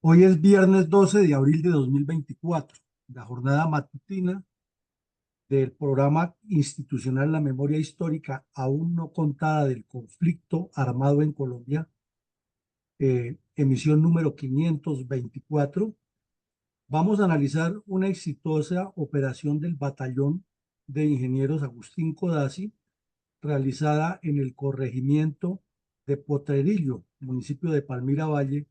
Hoy es viernes 12 de abril de 2024, la jornada matutina del programa institucional La Memoria Histórica aún no contada del conflicto armado en Colombia, emisión número 524. Vamos a analizar una exitosa operación del Batallón de Ingenieros Agustín Codazzi, realizada en el corregimiento de Potrerillo, municipio de Palmira Valle,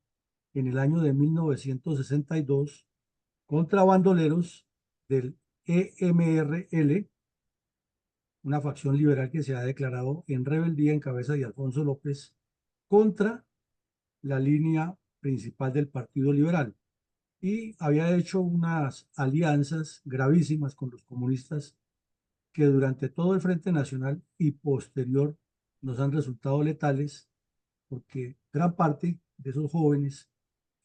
en el año de 1962 contra bandoleros del EMRL, una facción liberal que se ha declarado en rebeldía en cabeza de Alfonso López contra la línea principal del Partido Liberal y había hecho unas alianzas gravísimas con los comunistas que durante todo el Frente Nacional y posterior nos han resultado letales porque gran parte de esos jóvenes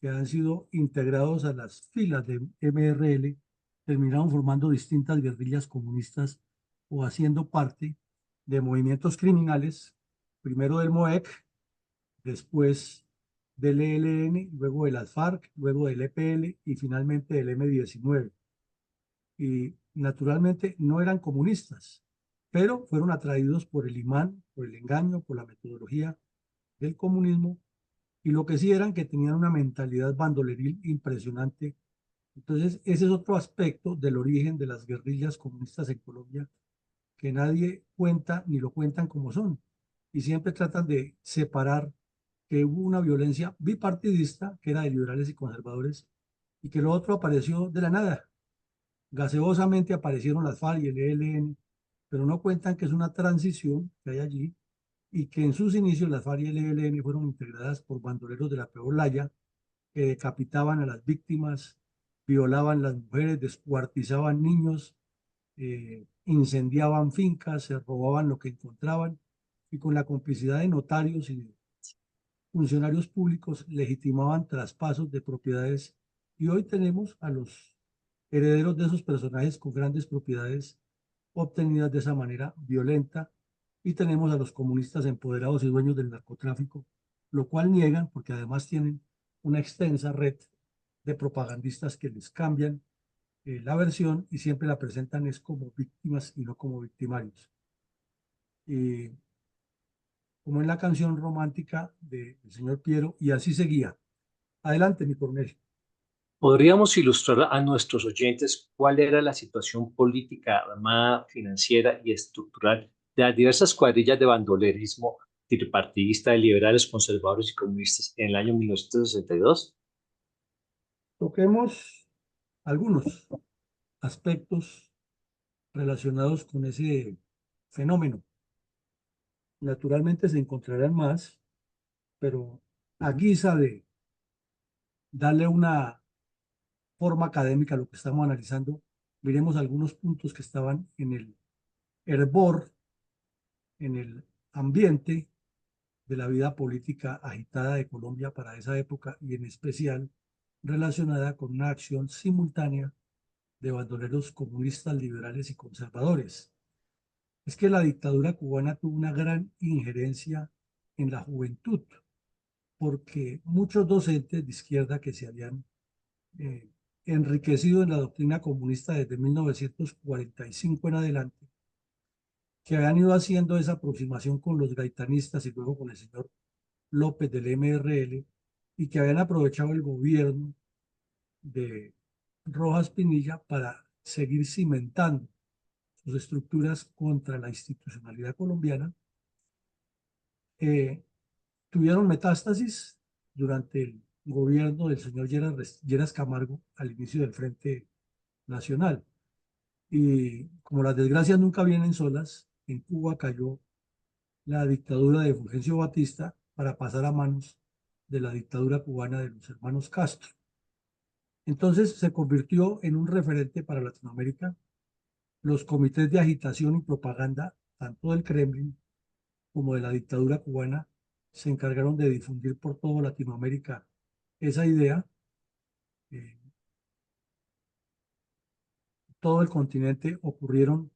que han sido integrados a las filas de MRL terminaron formando distintas guerrillas comunistas o haciendo parte de movimientos criminales, primero del MOEC, después del ELN, luego de las FARC, luego del EPL y finalmente del M-19. Y naturalmente no eran comunistas, pero fueron atraídos por el imán, por el engaño, por la metodología del comunismo, y lo que sí eran que tenían una mentalidad bandoleril impresionante. Entonces, ese es otro aspecto del origen de las guerrillas comunistas en Colombia, que nadie cuenta ni lo cuentan como son. Y siempre tratan de separar que hubo una violencia bipartidista, que era de liberales y conservadores, y que lo otro apareció de la nada. Gaseosamente aparecieron las FARC y el ELN, pero no cuentan que es una transición que hay allí y que en sus inicios las FARC y el ELN fueron integradas por bandoleros de la peor laya que decapitaban a las víctimas, violaban las mujeres, descuartizaban niños, incendiaban fincas, se robaban lo que encontraban y con la complicidad de notarios y de funcionarios públicos legitimaban traspasos de propiedades. Y hoy tenemos a los herederos de esos personajes con grandes propiedades obtenidas de esa manera violenta y tenemos a los comunistas empoderados y dueños del narcotráfico, lo cual niegan porque además tienen una extensa red de propagandistas que les cambian la versión y siempre la presentan es como víctimas y no como victimarios. Y como en la canción romántica del señor Piero, y así seguía. Adelante, mi coronel. ¿Podríamos ilustrar a nuestros oyentes cuál era la situación política, armada, financiera y estructural de las diversas cuadrillas de bandolerismo tripartidista de liberales, conservadores y comunistas en el año 1962? Toquemos algunos aspectos relacionados con ese fenómeno. Naturalmente se encontrarán más, pero a guisa de darle una forma académica a lo que estamos analizando, miremos algunos puntos que estaban en el hervor, en el ambiente de la vida política agitada de Colombia para esa época y en especial relacionada con una acción simultánea de bandoleros comunistas, liberales y conservadores. Es que la dictadura cubana tuvo una gran injerencia en la juventud, porque muchos docentes de izquierda que se habían eh, enriquecido en la doctrina comunista desde 1945 en adelante, que habían ido haciendo esa aproximación con los gaitanistas y luego con el señor López del MRL, y que habían aprovechado el gobierno de Rojas Pinilla para seguir cimentando sus estructuras contra la institucionalidad colombiana, eh, tuvieron metástasis durante el gobierno del señor Lleras Camargo al inicio del Frente Nacional. Y como las desgracias nunca vienen solas, en Cuba cayó la dictadura de Fulgencio Batista para pasar a manos de la dictadura cubana de los hermanos Castro. Entonces se convirtió en un referente para Latinoamérica. Los comités de agitación y propaganda, tanto del Kremlin como de la dictadura cubana, se encargaron de difundir por toda Latinoamérica esa idea. Eh, Todo el continente ocurrieron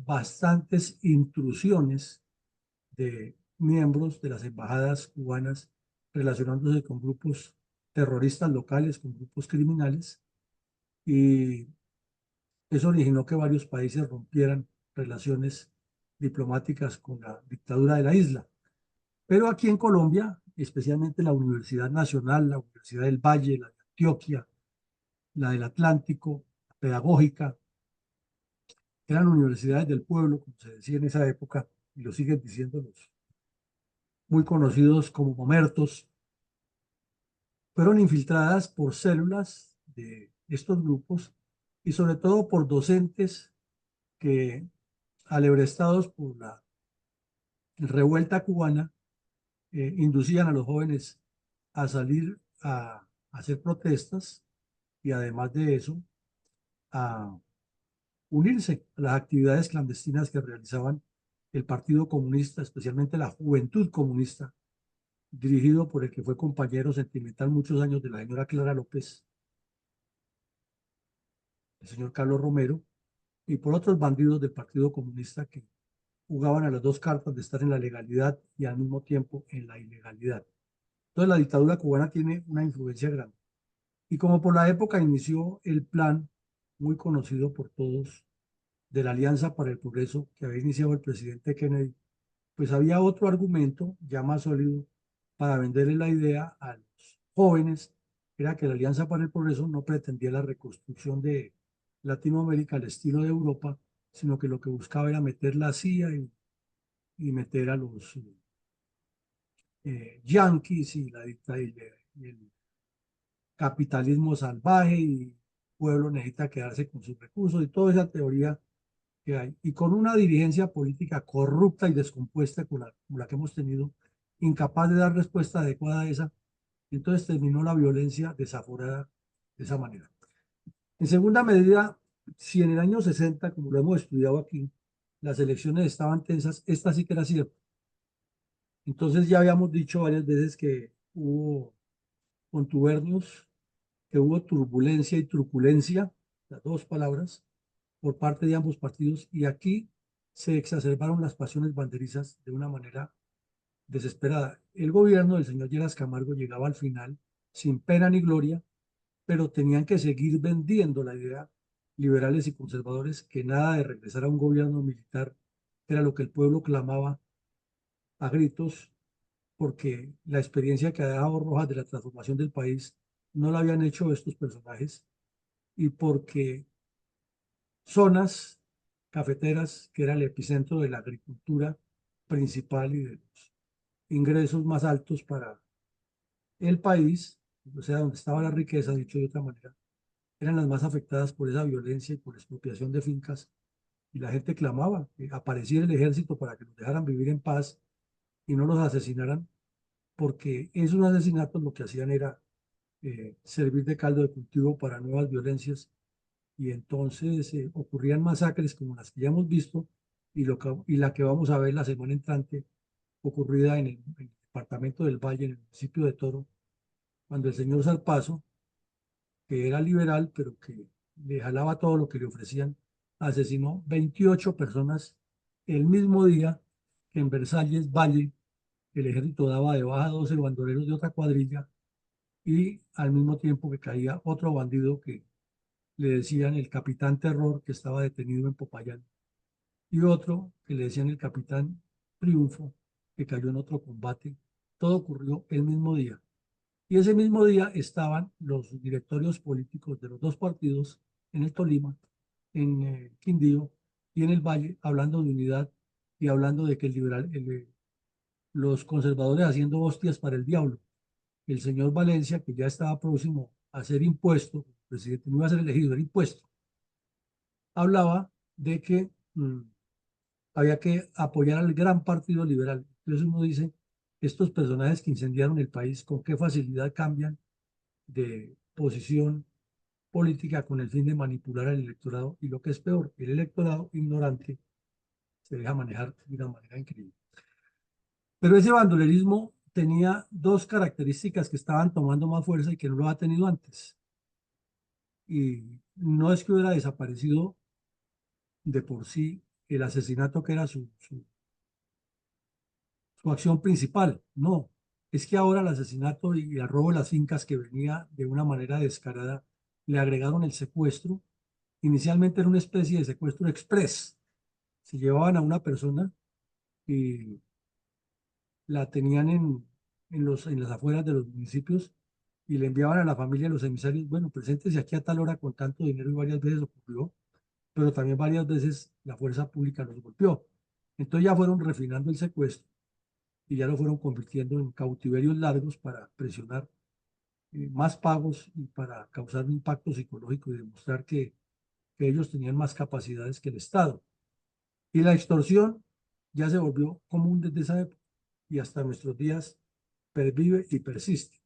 bastantes intrusiones de miembros de las embajadas cubanas relacionándose con grupos terroristas locales con grupos criminales, y eso originó que varios países rompieran relaciones diplomáticas con la dictadura de la isla. Pero aquí en Colombia, especialmente la Universidad Nacional, la Universidad del Valle, la de Antioquia, la del Atlántico, la Pedagógica, eran universidades del pueblo, como se decía en esa época, y lo siguen diciendo los muy conocidos como mamertos, fueron infiltradas por células de estos grupos y sobre todo por docentes que, alebrestados por la revuelta cubana, inducían a los jóvenes a salir a hacer protestas y además de eso a unirse a las actividades clandestinas que realizaban el Partido Comunista, especialmente la Juventud Comunista, dirigido por el que fue compañero sentimental muchos años de la señora Clara López, el señor Carlos Romero, y por otros bandidos del Partido Comunista que jugaban a las dos cartas de estar en la legalidad y al mismo tiempo en la ilegalidad. Entonces la dictadura cubana tiene una influencia grande. Y como por la época inició el plan muy conocido por todos de la Alianza para el Progreso que había iniciado el presidente Kennedy, pues había otro argumento ya más sólido para venderle la idea a los jóvenes, era que la Alianza para el Progreso no pretendía la reconstrucción de Latinoamérica al estilo de Europa, sino que lo que buscaba era meter la CIA y meter a los yanquis y la dictadura y el capitalismo salvaje y el pueblo necesita quedarse con sus recursos y toda esa teoría que hay. Y con una dirigencia política corrupta y descompuesta como la que hemos tenido, incapaz de dar respuesta adecuada a esa, entonces terminó la violencia desaforada de esa manera. En segunda medida, si en el año 60, como lo hemos estudiado aquí, las elecciones estaban tensas, esta sí que era cierto. Entonces ya habíamos dicho varias veces que hubo contubernios, que hubo turbulencia y truculencia, las dos palabras, por parte de ambos partidos, y aquí se exacerbaron las pasiones banderizas de una manera desesperada. El gobierno del señor Lleras Camargo llegaba al final sin pena ni gloria, pero tenían que seguir vendiendo la idea, liberales y conservadores, que nada de regresar a un gobierno militar era lo que el pueblo clamaba a gritos, porque la experiencia que ha dejado Rojas de la transformación del país no la habían hecho estos personajes, y porque zonas cafeteras, que era el epicentro de la agricultura principal y de los ingresos más altos para el país, o sea, donde estaba la riqueza, dicho de otra manera, eran las más afectadas por esa violencia y por expropiación de fincas. Y la gente clamaba que apareciera el ejército para que los dejaran vivir en paz y no los asesinaran, porque esos asesinatos lo que hacían era servir de caldo de cultivo para nuevas violencias, y entonces ocurrían masacres como las que ya hemos visto y la que vamos a ver la semana entrante, ocurrida en el departamento del Valle, en el municipio de Toro, cuando el señor Salpazo, que era liberal, pero que le jalaba todo lo que le ofrecían, asesinó 28 personas el mismo día que en Versalles Valle el ejército daba de baja a 12 bandoleros de otra cuadrilla, y al mismo tiempo que caía otro bandido que le decían el Capitán Terror, que estaba detenido en Popayán, y otro que le decían el Capitán Triunfo, que cayó en otro combate. Todo ocurrió el mismo día. Y ese mismo día estaban los directorios políticos de los dos partidos en el Tolima, en Quindío y en el Valle, hablando de unidad y hablando de que los conservadores haciendo hostias para el diablo. El señor Valencia, que ya estaba próximo a ser impuesto, el presidente no iba a ser elegido, era impuesto, hablaba de que había que apoyar al gran partido liberal. Entonces uno dice, estos personajes que incendiaron el país, con qué facilidad cambian de posición política con el fin de manipular al electorado, y lo que es peor, el electorado ignorante se deja manejar de una manera increíble. Pero ese bandolerismo tenía dos características que estaban tomando más fuerza y que no lo ha tenido antes. Y no es que hubiera desaparecido de por sí el asesinato, que era su acción principal, no. es que ahora el asesinato y el robo de las fincas que venía de una manera descarada, le agregaron el secuestro. Inicialmente era una especie de secuestro express. Se llevaban a una persona y la tenían en las afueras de los municipios y le enviaban a la familia los emisarios, bueno, preséntese aquí a tal hora con tanto dinero y varias veces ocurrió, pero también varias veces la fuerza pública los golpeó. Entonces ya fueron refinando el secuestro y ya lo fueron convirtiendo en cautiverios largos para presionar más pagos y para causar un impacto psicológico y demostrar que ellos tenían más capacidades que el Estado. Y la extorsión ya se volvió común desde esa época y hasta nuestros días pervive y persiste.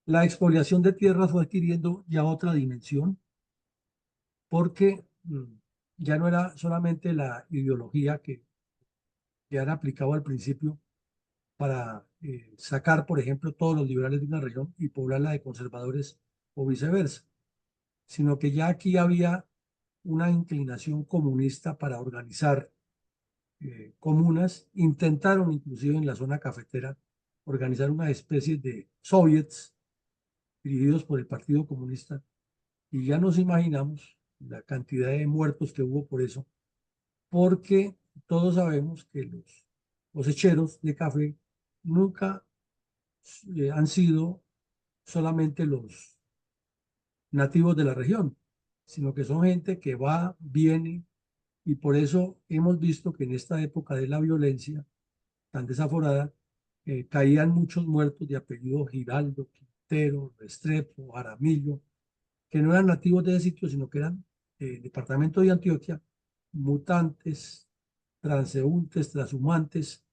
La expoliación de tierras fue adquiriendo ya otra dimensión porque ya no era solamente la ideología que ya era aplicado al principio para sacar, por ejemplo, todos los liberales de una región y poblarla de conservadores o viceversa, sino que ya aquí había una inclinación comunista para organizar comunas. Intentaron inclusive en la zona cafetera organizar una especie de soviets dirigidos por el Partido Comunista y ya nos imaginamos la cantidad de muertos que hubo por eso, porque todos sabemos que los cosecheros de café nunca han sido solamente los nativos de la región, sino que son gente que va, viene, y por eso hemos visto que en esta época de la violencia tan desaforada, caían muchos muertos de apellido Giraldo, Quintero, Restrepo, Aramillo, que no eran nativos de ese sitio, sino que eran departamento de Antioquia, mutantes, transeúntes, transhumantes,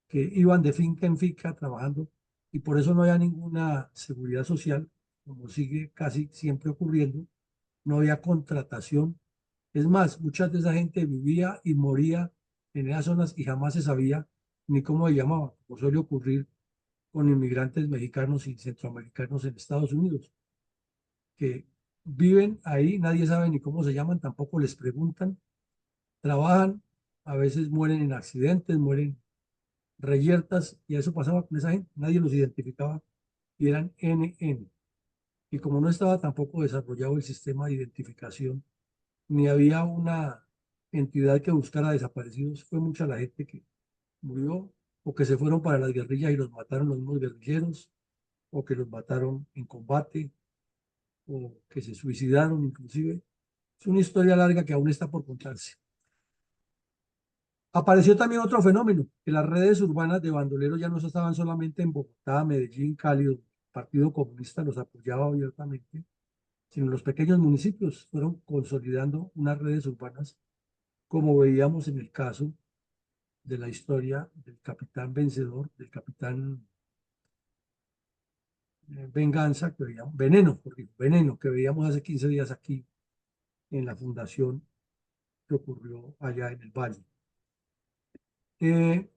que iban de finca en finca trabajando, y por eso no había ninguna seguridad social, como sigue casi siempre ocurriendo, no había contratación. Es más, mucha de esa gente vivía y moría en esas zonas y jamás se sabía ni cómo se llamaba, como suele ocurrir con inmigrantes mexicanos y centroamericanos en Estados Unidos, que viven ahí, nadie sabe ni cómo se llaman, tampoco les preguntan, trabajan, a veces mueren en accidentes, mueren reyertas, y eso pasaba con esa gente, nadie los identificaba y eran NN. Y como no estaba tampoco desarrollado el sistema de identificación, ni había una entidad que buscara desaparecidos, fue mucha la gente que murió o que se fueron para las guerrillas y los mataron los mismos guerrilleros, o que los mataron en combate, o que se suicidaron inclusive. Es una historia larga que aún está por contarse. Apareció también otro fenómeno, que las redes urbanas de bandoleros ya no estaban solamente en Bogotá, Medellín, Cali, donde el Partido Comunista los apoyaba abiertamente, sino en los pequeños municipios fueron consolidando unas redes urbanas, como veíamos en el caso de la historia del capitán vencedor, del capitán Venganza, que veíamos, Veneno, Veneno, que veíamos hace 15 días aquí en la fundación que ocurrió allá en el Valle. Eh,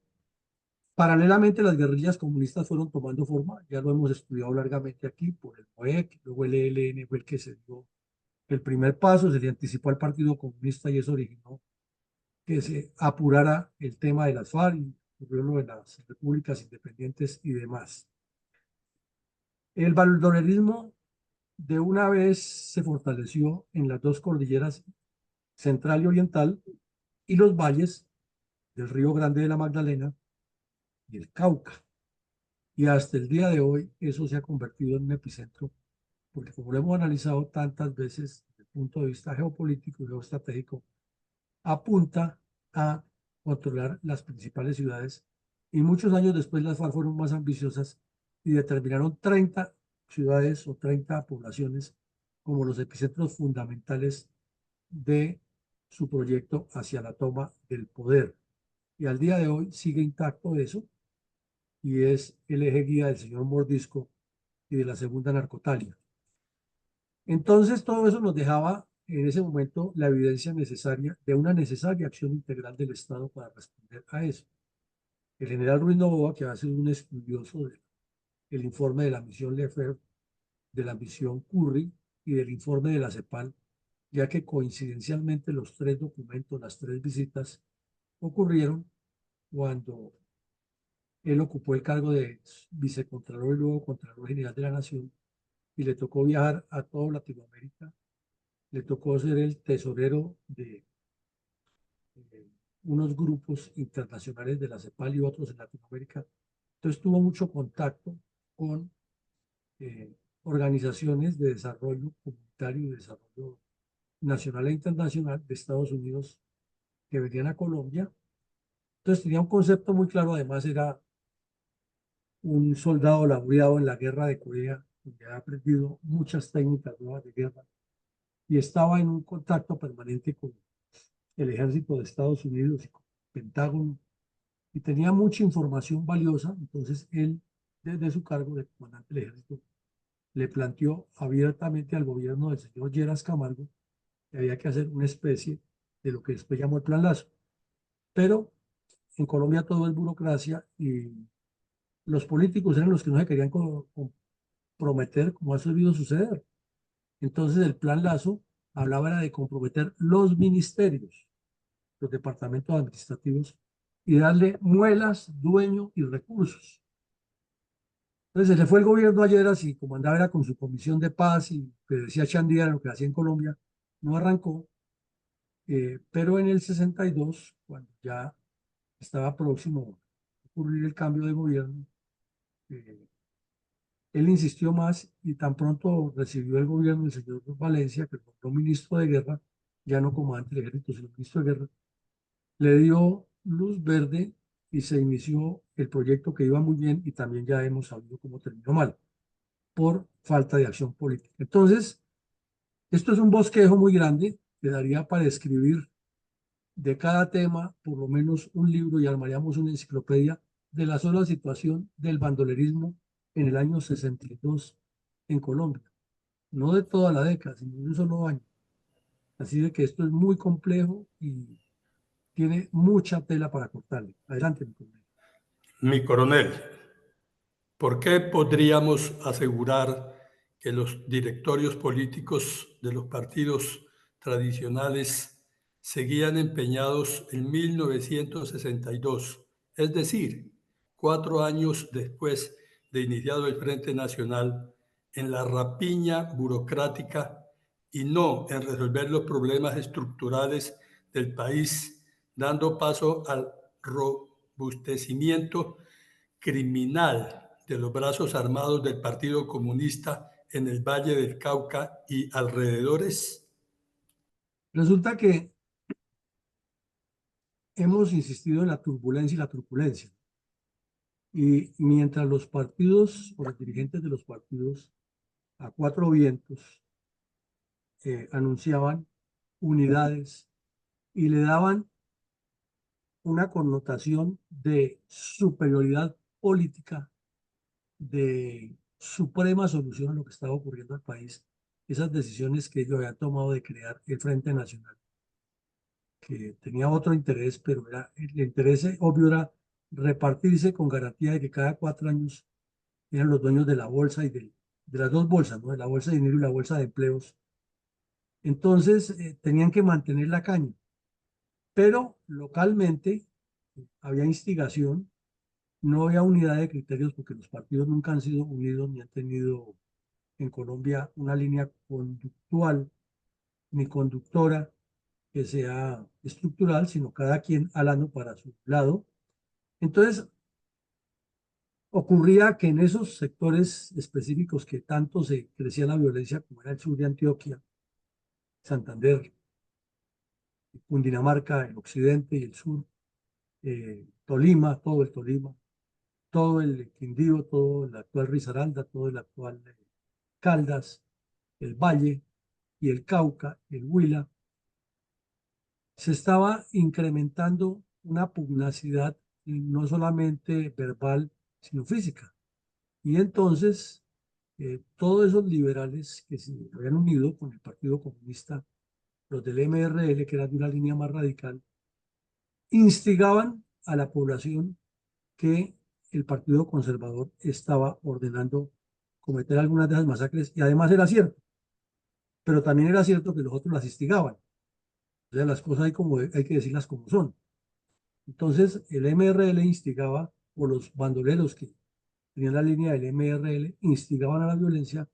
Paralelamente, las guerrillas comunistas fueron tomando forma, ya lo hemos estudiado largamente aquí por el MOEC, luego el ELN fue el que se dio el primer paso, se le anticipó al Partido Comunista y eso originó que se apurara el tema de las FARC y ocurrió lo de las repúblicas independientes y demás. El bandolerismo de una vez se fortaleció en las dos cordilleras central y oriental y los valles del Río Grande de la Magdalena y el Cauca. Y hasta el día de hoy eso se ha convertido en un epicentro, porque como lo hemos analizado tantas veces desde el punto de vista geopolítico y geoestratégico, apunta a controlar las principales ciudades. Y muchos años después las FARC fueron más ambiciosas y determinaron 30 ciudades o 30 poblaciones como los epicentros fundamentales de su proyecto hacia la toma del poder. Y al día de hoy sigue intacto eso y es el eje guía del señor Mordisco y de la segunda narcotalia. Entonces todo eso nos dejaba en ese momento la evidencia necesaria de una necesaria acción integral del Estado para responder a eso. El general Ruiz Novoa, que ha sido un estudioso del informe de la misión Lefebvre, de la misión Curry y del informe de la CEPAL, ya que coincidencialmente los tres documentos, las tres visitas, ocurrieron cuando Él ocupó el cargo de vicecontralor y luego Contralor General de la Nación y le tocó viajar a toda Latinoamérica. Le tocó ser el tesorero de unos grupos internacionales de la CEPAL y otros en Latinoamérica. Entonces tuvo mucho contacto con organizaciones de desarrollo comunitario y de desarrollo nacional e internacional de Estados Unidos que venían a Colombia. Entonces tenía un concepto muy claro, además era un soldado laureado en la guerra de Corea, donde ha aprendido muchas técnicas nuevas de guerra y estaba en un contacto permanente con el ejército de Estados Unidos y con el Pentágono y tenía mucha información valiosa. Entonces él, desde su cargo de comandante del ejército, le planteó abiertamente al gobierno del señor Lleras Camargo que había que hacer una especie de lo que después llamó el Plan Lazo. Pero en Colombia todo es burocracia y los políticos eran los que no se querían comprometer, como ha debido suceder. Entonces el Plan Lazo hablaba era de comprometer los ministerios, los departamentos administrativos y darle muelas, dueño y recursos. Entonces se le fue el gobierno ayer así, como andaba era con su comisión de paz y que decía Chandía lo que hacía en Colombia, no arrancó, pero en el 62, cuando ya estaba próximo a ocurrir el cambio de gobierno, eh, él insistió más y tan pronto recibió el gobierno del señor Valencia, que lo nombró ministro de guerra, ya no comandante del ejército, sino ministro de guerra, le dio luz verde y se inició el proyecto que iba muy bien y también ya hemos sabido cómo terminó mal, por falta de acción política. Entonces, esto es un bosquejo muy grande que daría para escribir de cada tema por lo menos un libro y armaríamos una enciclopedia de la sola situación del bandolerismo en el año 62 en Colombia. No de toda la década, sino de un solo año. Así de que esto es muy complejo y tiene mucha tela para cortarle. Adelante, mi coronel. Mi coronel, ¿por qué podríamos asegurar que los directorios políticos de los partidos tradicionales seguían empeñados en 1962, es decir, 4 años después de iniciado el Frente Nacional, en la rapiña burocrática y no en resolver los problemas estructurales del país, dando paso al robustecimiento criminal de los brazos armados del Partido Comunista en el Valle del Cauca y alrededores? Resulta que hemos insistido en la turbulencia y la turbulencia. Y mientras los partidos o los dirigentes de los partidos a cuatro vientos anunciaban unidades y le daban una connotación de superioridad política, de suprema solución a lo que estaba ocurriendo al país, esas decisiones que ellos habían tomado de crear el Frente Nacional, que tenía otro interés, pero era, el interés obvio era repartirse con garantía de que cada 4 años eran los dueños de la bolsa y de las dos bolsas, ¿no? De la bolsa de dinero y la bolsa de empleos. Entonces, tenían que mantener la caña, pero localmente había instigación, no había unidad de criterios porque los partidos nunca han sido unidos ni han tenido en Colombia una línea conductual ni conductora que sea estructural, sino cada quien alando para su lado. Entonces, ocurría que en esos sectores específicos que tanto se crecía la violencia, como era el sur de Antioquia, Santander, Cundinamarca, el occidente y el sur, Tolima, todo el Tolima, todo el Quindío, todo el actual Risaralda, todo el actual Caldas, el Valle y el Cauca, el Huila, se estaba incrementando una pugnacidad no solamente verbal, sino física. Y entonces, todos esos liberales que se habían unido con el Partido Comunista, los del MRL, que eran de una línea más radical, instigaban a la población que el Partido Conservador estaba ordenando cometer algunas de esas masacres, y además era cierto, pero también era cierto que los otros las instigaban. O sea, las cosas hay que decirlas como son. Entonces, el MRL instigaba o los bandoleros que tenían la línea del MRL instigaban a la violencia,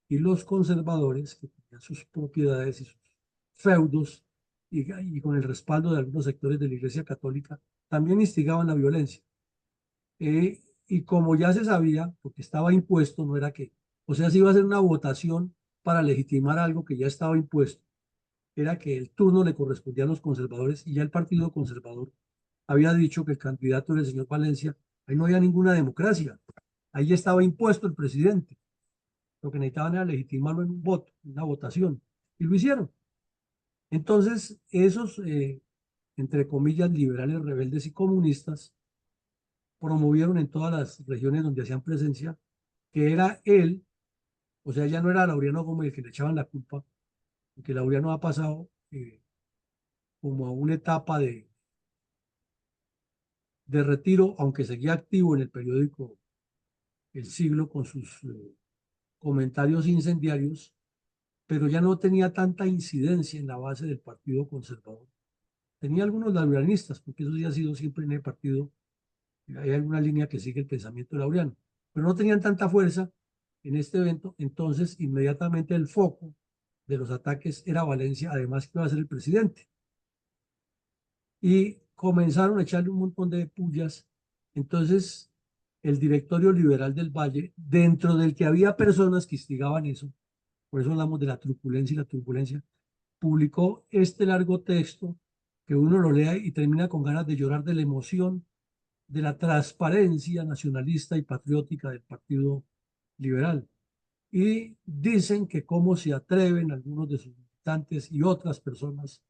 y los conservadores, que tenían sus propiedades y sus feudos, y con el respaldo de algunos sectores de la Iglesia Católica, también instigaban la violencia. Y como ya se sabía, porque estaba impuesto, no era que, o sea, si iba a ser una votación para legitimar algo que ya estaba impuesto, era que el turno le correspondía a los conservadores, y ya el Partido Conservador había dicho que el candidato era el señor Valencia. Ahí no había ninguna democracia, ahí ya estaba impuesto el presidente. Lo que necesitaban era legitimarlo en un voto, en una votación, y lo hicieron. Entonces, esos, entre comillas, liberales, rebeldes y comunistas, promovieron en todas las regiones donde hacían presencia que era él, o sea, ya no era Laureano Gómez el que le echaban la culpa, porque Laureano ha pasado como a una etapa de retiro, aunque seguía activo en el periódico El Siglo con sus comentarios incendiarios, pero ya no tenía tanta incidencia en la base del Partido Conservador. Tenía algunos laurianistas, porque eso sí ha sido siempre en el partido, hay alguna línea que sigue el pensamiento laureano, pero no tenían tanta fuerza en este evento. Entonces inmediatamente el foco de los ataques era Valencia, además que iba a ser el presidente. Y comenzaron a echarle un montón de pullas. Entonces el directorio liberal del Valle, dentro del que había personas que instigaban eso, por eso hablamos de la truculencia y la turbulencia, publicó este largo texto que uno lo lea y termina con ganas de llorar de la emoción, de la transparencia nacionalista y patriótica del Partido Liberal. Y dicen que cómo se atreven algunos de sus militantes y otras personas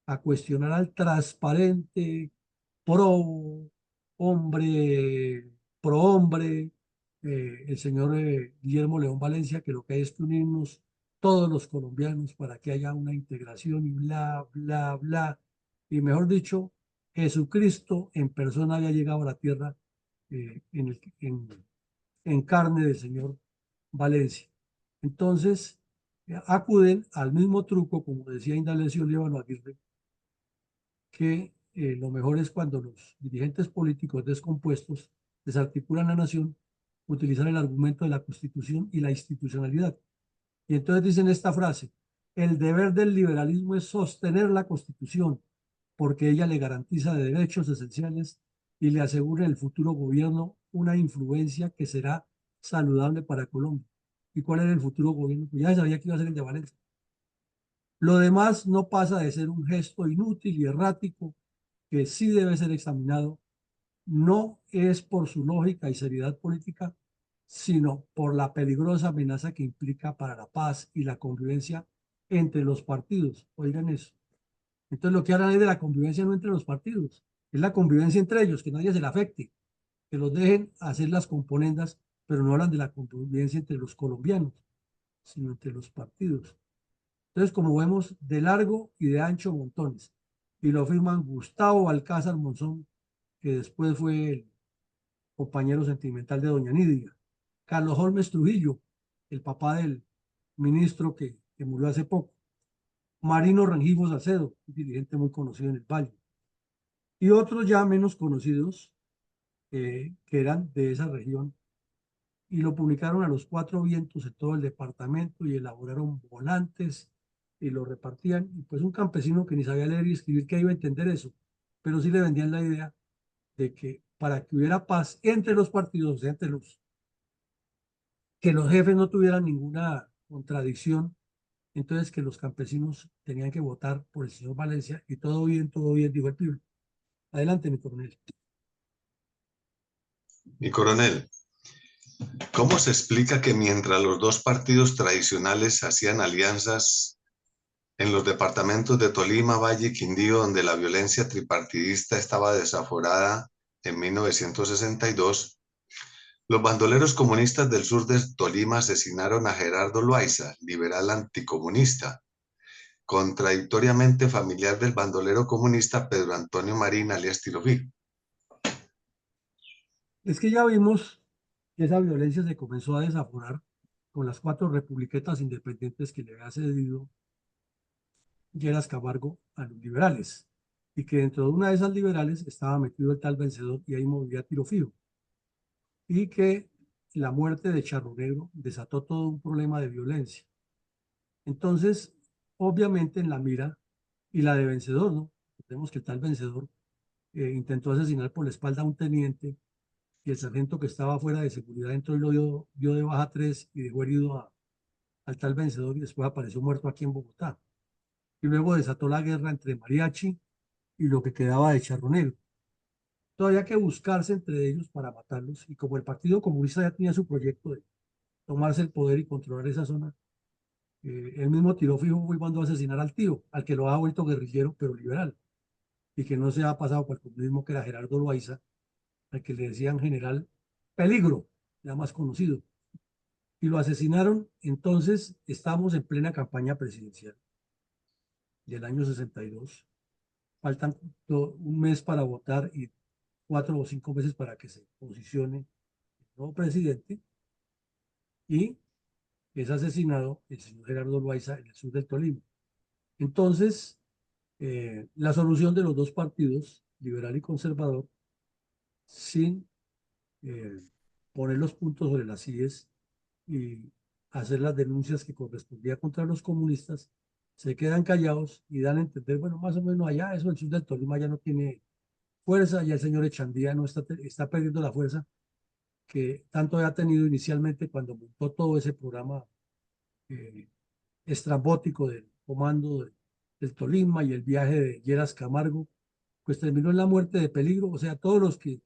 a cuestionar al transparente, pro hombre, pro hombre, el señor Guillermo León Valencia, que lo que hay es que unirnos todos los colombianos para que haya una integración y bla, bla, bla. Y mejor dicho, Jesucristo en persona había llegado a la tierra en carne del señor Valencia. Entonces, acuden al mismo truco, como decía Indalecio Líbano Aguirre, que lo mejor es cuando los dirigentes políticos descompuestos desarticulan la nación, utilizar el argumento de la Constitución y la institucionalidad. Y entonces dicen esta frase: el deber del liberalismo es sostener la Constitución, porque ella le garantiza derechos esenciales y le asegura en el futuro gobierno una influencia que será saludable para Colombia. ¿Y cuál era el futuro gobierno? Pues ya se sabía que iba a ser el de Valencia. Lo demás no pasa de ser un gesto inútil y errático que sí debe ser examinado. No es por su lógica y seriedad política, sino por la peligrosa amenaza que implica para la paz y la convivencia entre los partidos. Oigan eso. Entonces lo que hablan es de la convivencia no entre los partidos, es la convivencia entre ellos, que nadie se le afecte, que los dejen hacer las componendas, pero no hablan de la convivencia entre los colombianos, sino entre los partidos. Entonces, como vemos, de largo y de ancho montones. Y lo firman Gustavo Alcázar Monzón, que después fue el compañero sentimental de doña Nidia; Carlos Holmes Trujillo, el papá del ministro que murió hace poco; Marino Rengifo Salcedo, un dirigente muy conocido en el Valle; y otros ya menos conocidos que eran de esa región, y lo publicaron a los cuatro vientos en todo el departamento, y elaboraron volantes y lo repartían. Y pues un campesino que ni sabía leer y escribir, ¿qué iba a entender eso? Pero sí le vendían la idea de que para que hubiera paz entre los partidos, o sea, que los jefes no tuvieran ninguna contradicción, entonces que los campesinos tenían que votar por el señor Valencia, y todo bien, dijo el pibe. Adelante, mi coronel. Mi coronel, ¿cómo se explica que mientras los dos partidos tradicionales hacían alianzas en los departamentos de Tolima, Valle y Quindío, donde la violencia tripartidista estaba desaforada en 1962, los bandoleros comunistas del sur de Tolima asesinaron a Gerardo Loaiza, liberal anticomunista, contradictoriamente familiar del bandolero comunista Pedro Antonio Marín, alias Tiro Fijo? Es que ya vimos que esa violencia se comenzó a desaforar con las cuatro republiquetas independientes que le había cedido Lleras Camargo a los liberales, y que dentro de una de esas liberales estaba metido el tal Vencedor, y ahí movía tiro fijo. y que la muerte de Charro Negro desató todo un problema de violencia. Entonces, obviamente en la mira y la de Vencedor, ¿no? Vemos que el tal Vencedor intentó asesinar por la espalda a un teniente y el sargento que estaba fuera de seguridad entró y lo dio de baja 3 y dejó herido al tal Vencedor y después apareció muerto aquí en Bogotá. Y luego desató la guerra entre Mariachi y lo que quedaba de Charro Negro. Todavía que buscarse entre ellos para matarlos y como el Partido Comunista ya tenía su proyecto de tomarse el poder y controlar esa zona, él mismo tiró fijo y mandó a asesinar al tío, al que lo ha vuelto guerrillero pero liberal y que no se ha pasado por el comunismo, que era Gerardo Loaiza, al que le decían general Peligro, ya más conocido, y lo asesinaron. Entonces estamos en plena campaña presidencial del año 62. Faltan un mes para votar y 4 o 5 meses para que se posicione el nuevo presidente y es asesinado el señor Gerardo Loaiza en el sur del Tolima. Entonces, la solución de los dos partidos, liberal y conservador, sin eh, poner los puntos sobre las IES y hacer las denuncias que correspondía contra los comunistas, se quedan callados y dan a entender, bueno, más o menos allá, eso el sur del Tolima ya no tiene fuerza, ya el señor Echandía no está perdiendo la fuerza que tanto había tenido inicialmente cuando montó todo ese programa eh, estrambótico del comando del Tolima y el viaje de Lleras Camargo, pues terminó en la muerte de Peligro, o sea, todos los que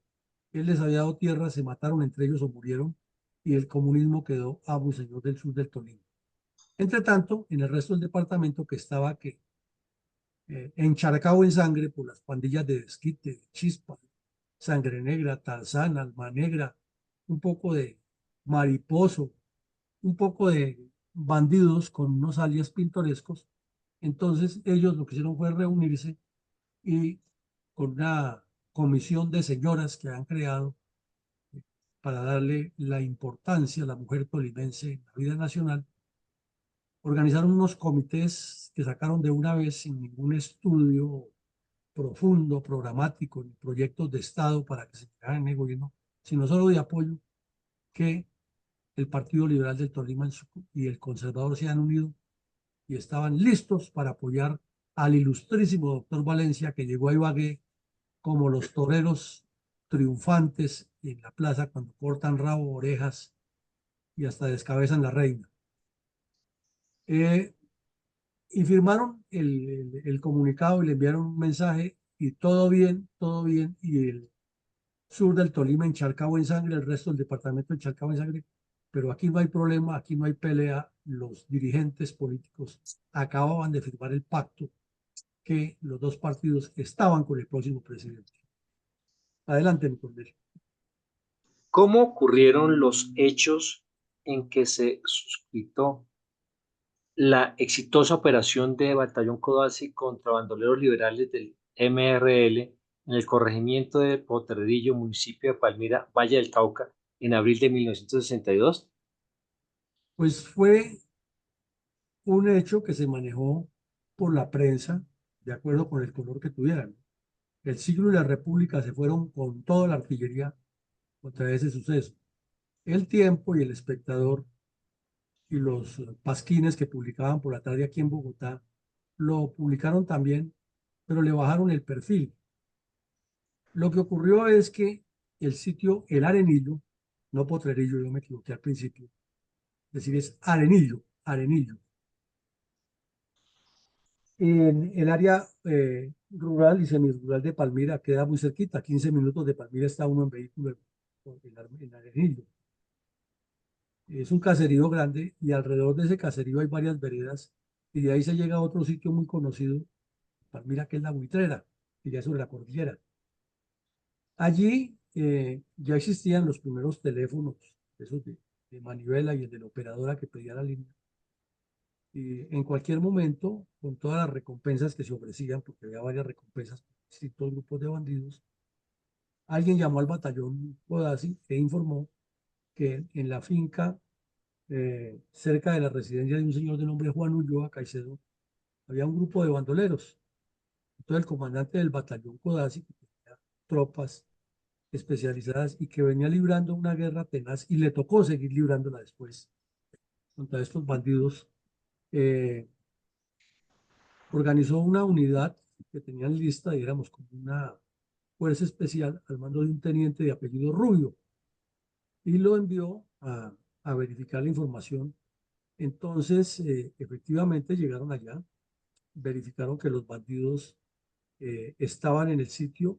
él les había dado tierra se mataron entre ellos o murieron y el comunismo quedó amo y señor del sur del Tolima. Entre tanto, en el resto del departamento que estaba encharcado en sangre por las pandillas de Desquite, de Chispa, Sangre Negra, Tarzán, Alma Negra, un poco de Mariposo, un poco de bandidos con unos alias pintorescos. Entonces ellos lo que hicieron fue reunirse y con una comisión de señoras que han creado para darle la importancia a la mujer tolimense en la vida nacional, organizaron unos comités que sacaron de una vez sin ningún estudio profundo, programático, ni proyectos de Estado para que se crearan en el gobierno, sino solo de apoyo, que el Partido Liberal del Tolima y el Conservador se han unido y estaban listos para apoyar al ilustrísimo doctor Valencia, que llegó a Ibagué como los toreros triunfantes en la plaza cuando cortan rabo, orejas y hasta descabezan la reina. Y firmaron el comunicado y le enviaron un mensaje y todo bien, y el sur del Tolima encharcado en sangre, el resto del departamento encharcado en sangre, pero aquí no hay problema, aquí no hay pelea, los dirigentes políticos acababan de firmar el pacto que los dos partidos estaban con el próximo presidente. Adelante, mi coronel. ¿Cómo ocurrieron los hechos en que se suscitó la exitosa operación de Batallón Codazzi contra bandoleros liberales del MRL en el corregimiento de Potrerillo, municipio de Palmira, Valle del Cauca, en abril de 1962? Pues fue un hecho que se manejó por la prensa de acuerdo con el color que tuvieran. El Siglo y la República se fueron con toda la artillería contra ese suceso. El Tiempo y el Espectador y los pasquines que publicaban por la tarde aquí en Bogotá lo publicaron también, pero le bajaron el perfil. Lo que ocurrió es que el sitio El Arenillo, no Potrerillo, yo me equivoqué al principio, es decir, es Arenillo, Arenillo. En el área rural y semirural de Palmira queda muy cerquita, 15 minutos de Palmira está uno en vehículo en Arenillo. Es un caserío grande y alrededor de ese caserío hay varias veredas y de ahí se llega a otro sitio muy conocido, Palmira, que es La Buitrera, que ya es sobre la cordillera. Allí ya existían los primeros teléfonos, esos de manivela y el de la operadora que pedía la línea. Y en cualquier momento, con todas las recompensas que se ofrecían, porque había varias recompensas por distintos grupos de bandidos, alguien llamó al batallón Codazzi e informó que en la finca cerca de la residencia de un señor de nombre Juan Ulloa Caicedo había un grupo de bandoleros. Entonces el comandante del batallón Codazzi, que tenía tropas especializadas y que venía librando una guerra tenaz y le tocó seguir librándola después contra estos bandidos. Organizó una unidad que tenían lista, digamos, como una fuerza especial al mando de un teniente de apellido Rubio y lo envió a verificar la información. Entonces, efectivamente llegaron allá, verificaron que los bandidos estaban en el sitio,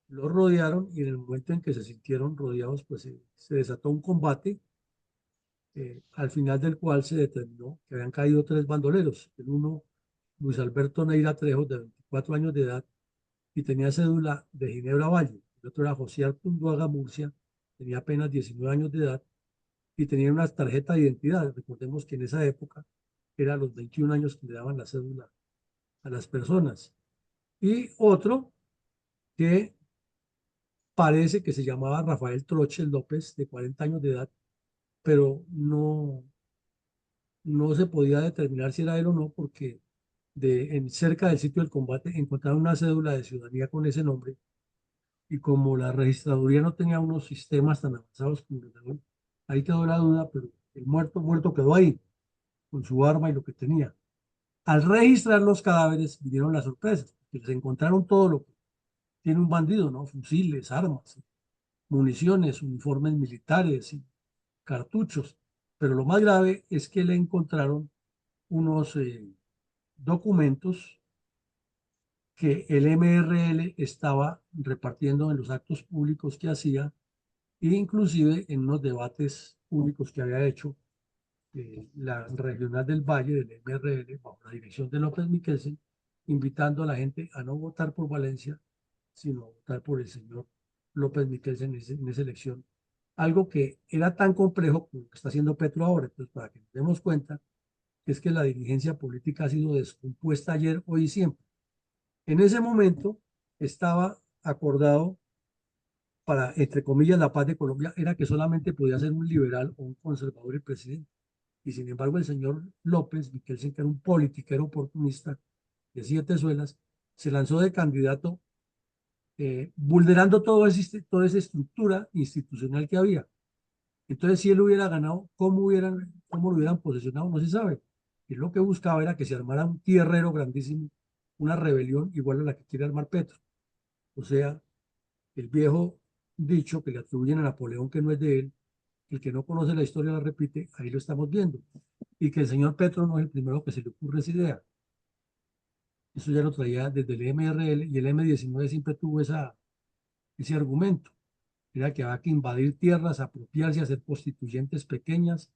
los rodearon y en el momento en que se sintieron rodeados, pues se desató un combate al final del cual se determinó que habían caído 3 bandoleros. El uno, Luis Alberto Neira Trejos, de 24 años de edad, y tenía cédula de Ginebra Valle. El otro era José Artunduaga Murcia, tenía apenas 19 años de edad y tenía una tarjeta de identidad. Recordemos que en esa época era a los 21 años que le daban la cédula a las personas. Y otro que parece que se llamaba Rafael Trochel López, de 40 años de edad, pero no se podía determinar si era él o no, porque cerca del sitio del combate encontraron una cédula de ciudadanía con ese nombre, y como la registraduría no tenía unos sistemas tan avanzados como los de hoy, ahí quedó la duda, pero el muerto quedó ahí, con su arma y lo que tenía. Al registrar los cadáveres vinieron las sorpresas, que les encontraron todo lo que tiene un bandido, ¿no? Fusiles, armas, municiones, uniformes militares y cartuchos. Pero lo más grave es que le encontraron unos documentos que el MRL estaba repartiendo en los actos públicos que hacía e inclusive en unos debates públicos que había hecho la regional del Valle del MRL bajo la dirección de López Miquelsen, invitando a la gente a no votar por Valencia, sino a votar por el señor López Miquelsen en esa elección. Algo que era tan complejo como lo que está haciendo Petro ahora. Entonces, para que nos demos cuenta, es que la dirigencia política ha sido descompuesta ayer, hoy y siempre. En ese momento estaba acordado para, entre comillas, la paz de Colombia, era que solamente podía ser un liberal o un conservador el presidente. Y sin embargo, el señor López Miquelsen, que era un politiquero oportunista de 7 suelas, se lanzó de candidato vulnerando toda esa estructura institucional que había. Entonces, si él hubiera ganado, cómo lo hubieran posesionado? No se sabe. Y lo que buscaba era que se armara un tierrero grandísimo, una rebelión igual a la que quiere armar Petro. O sea, el viejo dicho que le atribuyen a Napoleón, que no es de él, el que no conoce la historia la repite, ahí lo estamos viendo. Y que el señor Petro no es el primero que se le ocurre esa idea. Eso ya lo traía desde el MRL, y el M19 siempre tuvo ese argumento. Era que había que invadir tierras, apropiarse, hacer constituyentes pequeñas,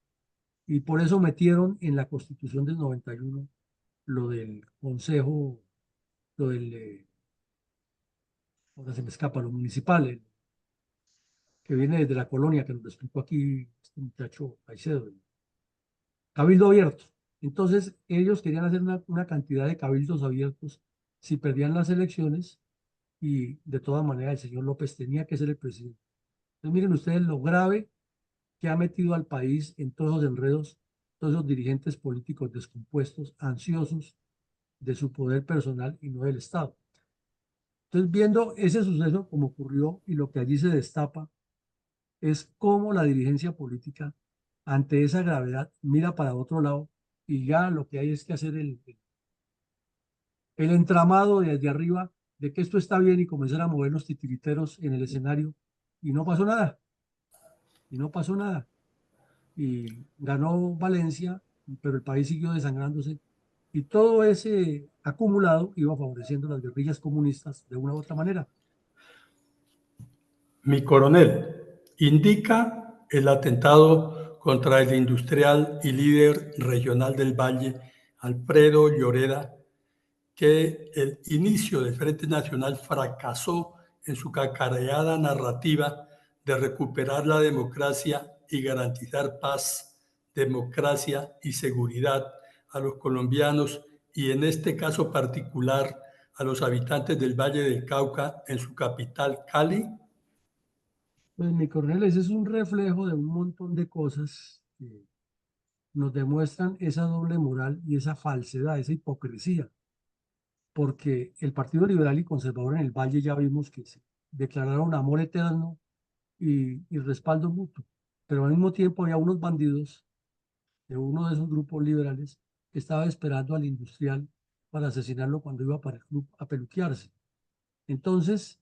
y por eso metieron en la Constitución del 91 lo del Consejo, lo del, ahora se me escapa, lo municipal, que viene desde la colonia, que nos lo explicó aquí este muchacho Caicedo, el cabildo abierto. Entonces, ellos querían hacer una cantidad de cabildos abiertos si perdían las elecciones, y de todas maneras el señor López tenía que ser el presidente. Entonces, miren ustedes lo grave que ha metido al país en todos los enredos, todos los dirigentes políticos descompuestos, ansiosos de su poder personal y no del Estado. Entonces, viendo ese suceso como ocurrió y lo que allí se destapa, es cómo la dirigencia política, ante esa gravedad, mira para otro lado, y ya lo que hay es que hacer el entramado desde arriba de que esto está bien y comenzar a mover los titiriteros en el escenario, y no pasó nada, y no pasó nada. Y ganó Valencia, pero el país siguió desangrándose, y todo ese acumulado iba favoreciendo las guerrillas comunistas de una u otra manera. Mi coronel, indica el atentado contra el industrial y líder regional del Valle, Alfredo Lloreda, que el inicio del Frente Nacional fracasó en su cacareada narrativa de recuperar la democracia y garantizar paz, democracia y seguridad a los colombianos, y en este caso particular a los habitantes del Valle del Cauca en su capital, Cali. Pues mi coronel, ese es un reflejo de un montón de cosas que nos demuestran esa doble moral y esa falsedad, esa hipocresía, porque el Partido Liberal y Conservador en el Valle ya vimos que declararon amor eterno y respaldo mutuo, pero al mismo tiempo había unos bandidos de uno de esos grupos liberales que estaba esperando al industrial para asesinarlo cuando iba para el club a peluquearse. Entonces,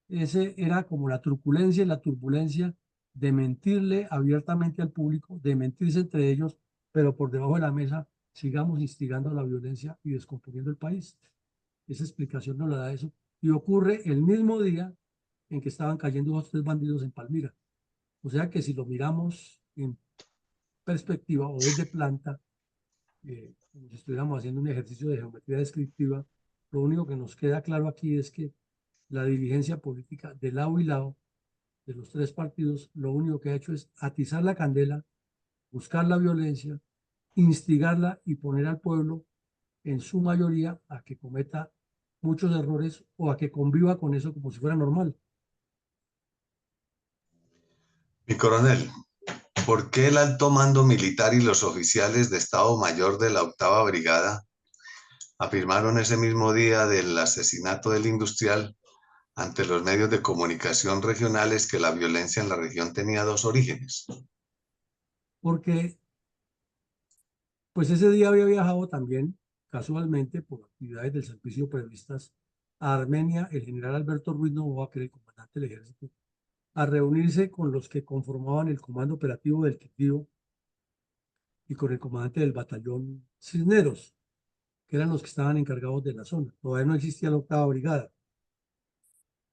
ese era como la truculencia y la turbulencia de mentirle abiertamente al público, de mentirse entre ellos, pero por debajo de la mesa sigamos instigando a la violencia y descomponiendo el país. Esa explicación nos la da eso. Y ocurre el mismo día en que estaban cayendo los 3 bandidos en Palmira. O sea que si lo miramos en perspectiva o desde planta, como si estuviéramos haciendo un ejercicio de geometría descriptiva, lo único que nos queda claro aquí es que la dirigencia política de lado y lado de los 3 partidos, lo único que ha hecho es atizar la candela, buscar la violencia, instigarla y poner al pueblo en su mayoría a que cometa muchos errores o a que conviva con eso como si fuera normal. Mi coronel, ¿por qué el alto mando militar y los oficiales de Estado Mayor de la 8ª Brigada afirmaron ese mismo día del asesinato del industrial ante los medios de comunicación regionales que la violencia en la región tenía 2 orígenes? Porque pues ese día había viajado también casualmente por actividades del servicio previstas a Armenia el general Alberto Ruiz Novoa, que era el comandante del ejército, a reunirse con los que conformaban el comando operativo del Quindío y con el comandante del batallón Cisneros, que eran los que estaban encargados de la zona. Todavía no existía la 8ª Brigada.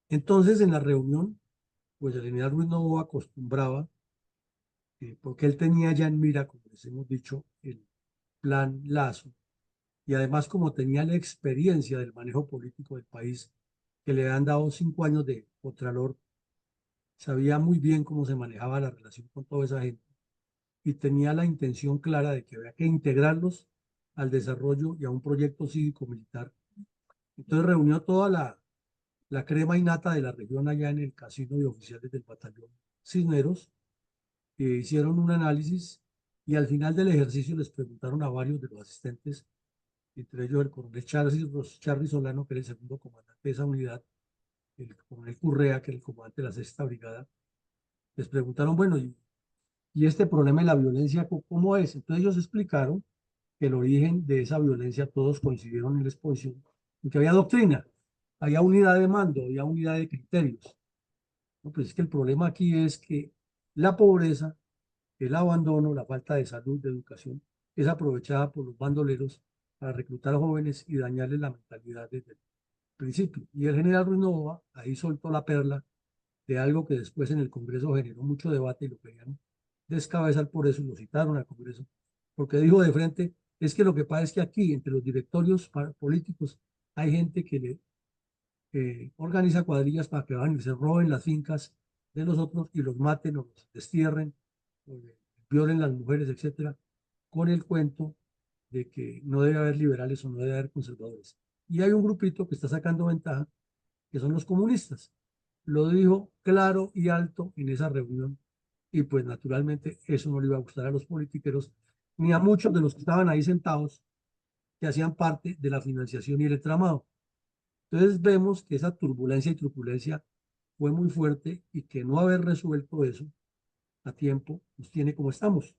Entonces, en la reunión, pues el general Ruiz Novoa acostumbraba, porque él tenía ya en mira, como les hemos dicho, el plan Lazo, y además como tenía la experiencia del manejo político del país, que le han dado 5 años de contralor, sabía muy bien cómo se manejaba la relación con toda esa gente y tenía la intención clara de que había que integrarlos al desarrollo y a un proyecto cívico-militar. Entonces reunió toda la crema innata de la región allá en el casino de oficiales del batallón Cisneros, que hicieron un análisis y al final del ejercicio les preguntaron a varios de los asistentes, entre ellos el coronel Charly Solano, que era el segundo comandante de esa unidad, el coronel Currea, que era el comandante de la 6ª Brigada, les preguntaron, bueno, ¿y este problema de la violencia cómo es? Entonces ellos explicaron que el origen de esa violencia, todos coincidieron en la exposición, en que había doctrina, había unidad de mando, había unidad de criterios. No, pues es que el problema aquí es que la pobreza, el abandono, la falta de salud, de educación, es aprovechada por los bandoleros para reclutar jóvenes y dañarles la mentalidad desde el principio. Y el general Ruiz Novoa ahí soltó la perla de algo que después en el Congreso generó mucho debate y lo querían descabezar por eso y lo citaron al Congreso, porque dijo de frente, es que lo que pasa es que aquí entre los directorios políticos hay gente que le organiza cuadrillas para que van y se roben las fincas de los otros y los maten o los destierren, o violen las mujeres, etcétera, con el cuento de que no debe haber liberales o no debe haber conservadores. Y hay un grupito que está sacando ventaja, que son los comunistas. Lo dijo claro y alto en esa reunión y pues naturalmente eso no le iba a gustar a los politiqueros ni a muchos de los que estaban ahí sentados que hacían parte de la financiación y el entramado. Entonces vemos que esa turbulencia y truculencia fue muy fuerte y que no haber resuelto eso a tiempo nos tiene como estamos.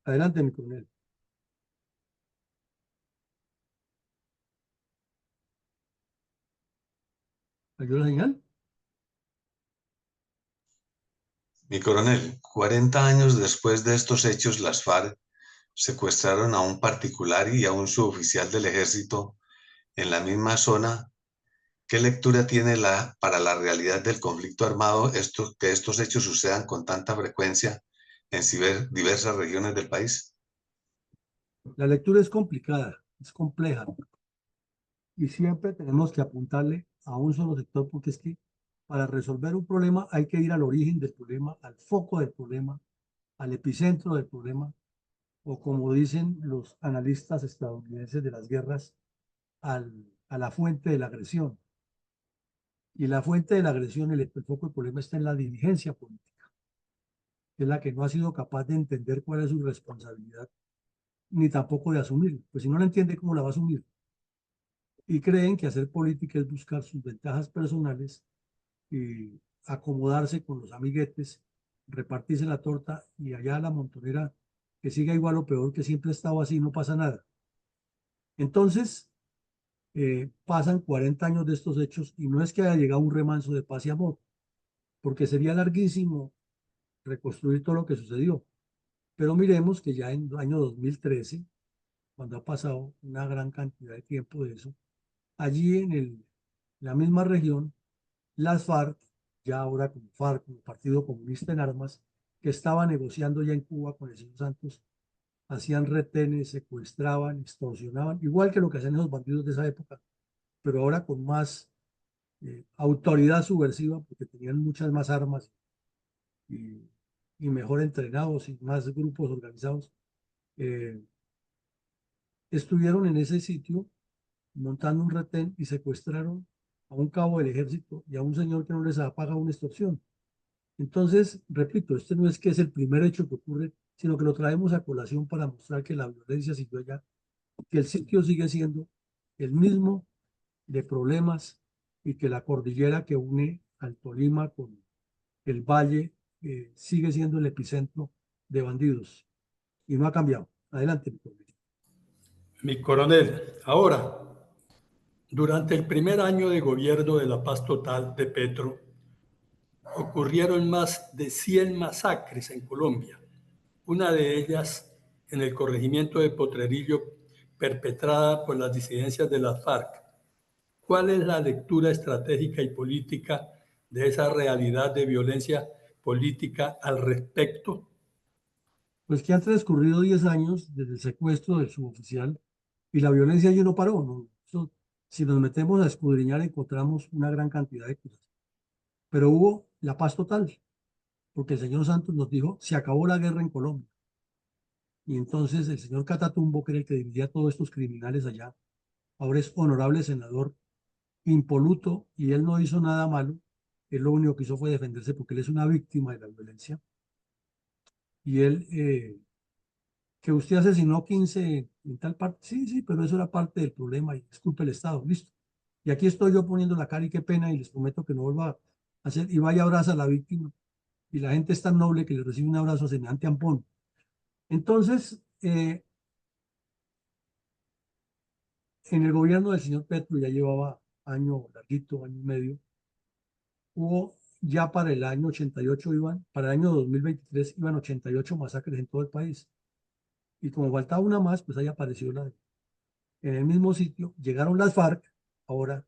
Adelante, mi coronel. ¿Ayuda la señal? Mi coronel, 40 años después de estos hechos, las FARC secuestraron a un particular y a un suboficial del ejército en la misma zona. ¿Qué lectura tiene para la realidad del conflicto armado que estos hechos sucedan con tanta frecuencia en diversas regiones del país? La lectura es complicada, es compleja y siempre tenemos que apuntarle a un solo sector porque es que para resolver un problema hay que ir al origen del problema, al foco del problema, al epicentro del problema, o como dicen los analistas estadounidenses de las guerras, a la fuente de la agresión. Y la fuente de la agresión, el foco del problema está en la dirigencia política, que es la que no ha sido capaz de entender cuál es su responsabilidad ni tampoco de asumir. Pues si no la entiende, ¿cómo la va a asumir? Y creen que hacer política es buscar sus ventajas personales y acomodarse con los amiguetes, repartirse la torta y allá la montonera que siga igual o peor, que siempre ha estado así, no pasa nada. Entonces, pasan 40 años de estos hechos y no es que haya llegado un remanso de paz y amor, porque sería larguísimo reconstruir todo lo que sucedió. Pero miremos que ya en el año 2013, cuando ha pasado una gran cantidad de tiempo de eso, allí en la misma región, las FARC, ya ahora como FARC, como Partido Comunista en Armas, que estaba negociando ya en Cuba con el señor Santos, hacían retenes, secuestraban, extorsionaban, igual que lo que hacían esos bandidos de esa época, pero ahora con más autoridad subversiva, porque tenían muchas más armas y, y mejor entrenados y más grupos organizados. Eh, Estuvieron en ese sitio montando un retén y secuestraron a un cabo del ejército y a un señor que no les ha pagado una extorsión. Entonces, repito, este no es que es el primer hecho que ocurre, sino que lo traemos a colación para mostrar que la violencia siguió allá, que el sitio sigue siendo el mismo de problemas y que la cordillera que une al Tolima con el valle sigue siendo el epicentro de bandidos y no ha cambiado. Adelante, mi coronel. Mi coronel, ahora, durante el primer año de gobierno de la paz total de Petro, ocurrieron más de 100 masacres en Colombia, una de ellas en el corregimiento de Potrerillo, perpetrada por las disidencias de las FARC. ¿Cuál es la lectura estratégica y política de esa realidad de violencia política al respecto? Pues que han transcurrido 10 años desde el secuestro del suboficial y la violencia allí no paró, ¿no? Eso, si nos metemos a escudriñar encontramos una gran cantidad de cosas. Pero hubo la paz total, porque el señor Santos nos dijo, se acabó la guerra en Colombia. Y entonces el señor Catatumbo, que era el que dirigía a todos estos criminales allá, ahora es honorable senador impoluto y él no hizo nada malo. Él lo único que hizo fue defenderse porque él es una víctima de la violencia. Y él, que usted asesinó 15 en tal parte, sí, sí, pero eso era parte del problema y es culpa del Estado, listo. Y aquí estoy yo poniendo la cara y qué pena y les prometo que no vuelva a hacer y vaya a abrazar a la víctima. Y la gente es tan noble que le recibe un abrazo a semejante ampón. Entonces, en el gobierno del señor Petro ya llevaba año larguito, año y medio, hubo ya para el año 88 iban, para el año 2023 iban 88 masacres en todo el país. Y como faltaba una más, pues ahí apareció en el mismo sitio, llegaron las FARC, ahora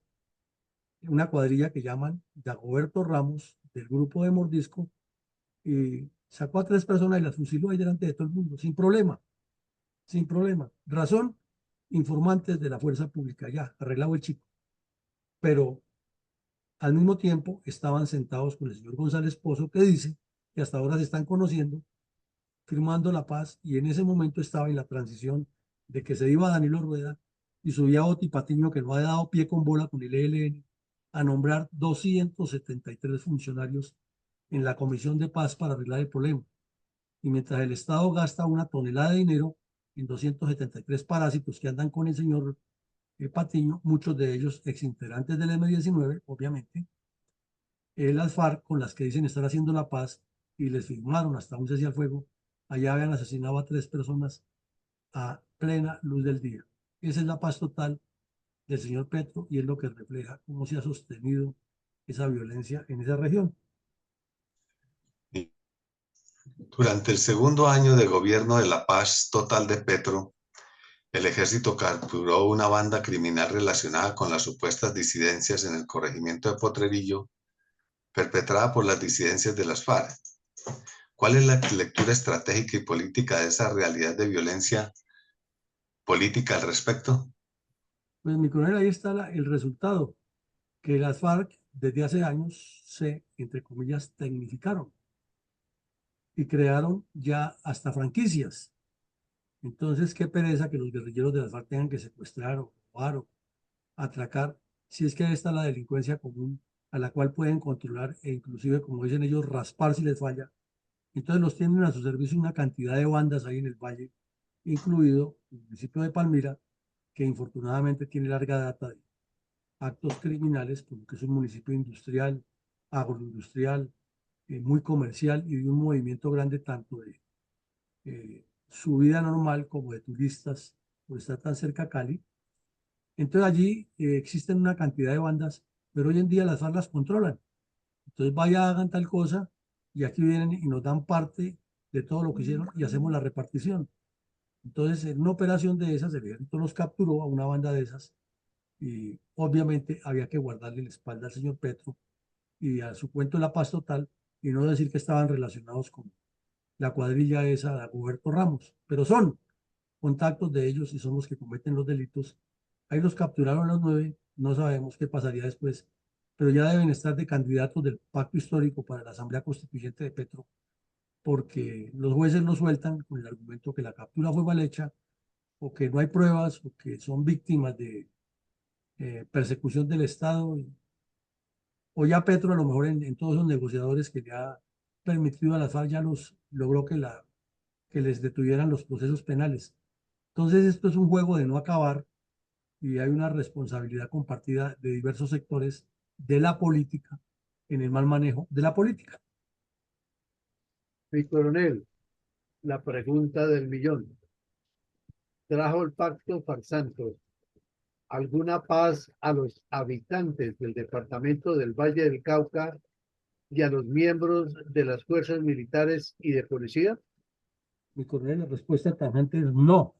una cuadrilla que llaman Dagoberto Ramos, del grupo de Mordisco, y sacó a 3 personas y las fusiló ahí delante de todo el mundo, sin problema, sin problema. Razón, informantes de la fuerza pública, ya, arreglado el chico. Pero al mismo tiempo estaban sentados con el señor González Pozo, que dice que hasta ahora se están conociendo, firmando la paz, y en ese momento estaba en la transición de que se iba Danilo Rueda y subía Oti Patiño, que no ha dado pie con bola con el ELN, a nombrar 273 funcionarios en la Comisión de Paz para arreglar el problema. Y mientras el Estado gasta una tonelada de dinero en 273 parásitos que andan con el señor Patiño, muchos de ellos exintegrantes del M-19, obviamente, las FARC con las que dicen estar haciendo la paz y les firmaron hasta un cese al fuego, allá habían asesinado a 3 personas a plena luz del día. Esa es la paz total del señor Petro y es lo que refleja cómo se ha sostenido esa violencia en esa región. Durante el segundo año de gobierno de la paz total de Petro, el ejército capturó una banda criminal relacionada con las supuestas disidencias en el corregimiento de Potrerillo, perpetrada por las disidencias de las FARC. ¿Cuál es la lectura estratégica y política de esa realidad de violencia política al respecto? Pues mi coronel, ahí está el resultado, que las FARC desde hace años se, entre comillas, tecnificaron y crearon ya hasta franquicias. Entonces, qué pereza que los guerrilleros de las FARC tengan que secuestrar o robar o atracar, si es que ahí está la delincuencia común a la cual pueden controlar e inclusive, como dicen ellos, raspar si les falla. Entonces los tienen a su servicio una cantidad de bandas ahí en el valle incluido el municipio de Palmira, que infortunadamente tiene larga data de actos criminales, porque es un municipio industrial, agroindustrial, muy comercial y de un movimiento grande tanto de su vida normal como de turistas, por estar tan cerca a Cali. Entonces allí existen una cantidad de bandas, pero hoy en día las FARC las controlan. Entonces vaya, hagan tal cosa y aquí vienen y nos dan parte de todo lo que hicieron y hacemos la repartición. Entonces, en una operación de esas, el ejército los capturó a una banda de esas y obviamente había que guardarle la espalda al señor Petro y a su cuento la paz total y no decir que estaban relacionados con la cuadrilla esa de Roberto Ramos, pero son contactos de ellos y son los que cometen los delitos. Ahí los capturaron los 9, no sabemos qué pasaría después, pero ya deben estar de candidatos del pacto histórico para la Asamblea Constituyente de Petro, porque los jueces los sueltan con el argumento que la captura fue mal hecha, o que no hay pruebas, o que son víctimas de persecución del Estado, o ya Petro a lo mejor en todos los negociadores que le ha permitido a las FARC ya los logró que les detuvieran los procesos penales. Entonces esto es un juego de no acabar y hay una responsabilidad compartida de diversos sectores de la política en el mal manejo de la política. Mi coronel, la pregunta del millón. ¿Trajo el pacto farsante alguna paz a los habitantes del departamento del Valle del Cauca y a los miembros de las fuerzas militares y de policía? Mi coronel, la respuesta tajante es no.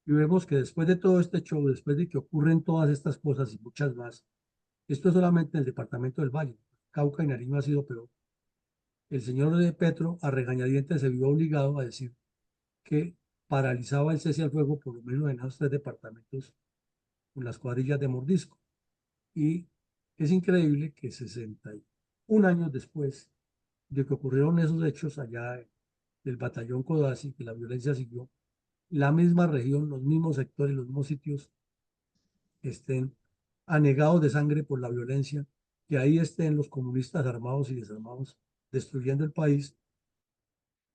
Y vemos que después de todo este show, después de que ocurren todas estas cosas y muchas más, esto es solamente en el departamento del Valle. Cauca y Nariño ha sido peor. El señor de Petro, a regañadientes, se vio obligado a decir que paralizaba el cese al fuego, por lo menos en esos 3 departamentos, con las cuadrillas de mordisco. Y es increíble que 61 años después de que ocurrieron esos hechos allá del batallón Codazzi, que la violencia siguió, la misma región, los mismos sectores, los mismos sitios estén anegados de sangre por la violencia, que ahí estén los comunistas armados y desarmados destruyendo el país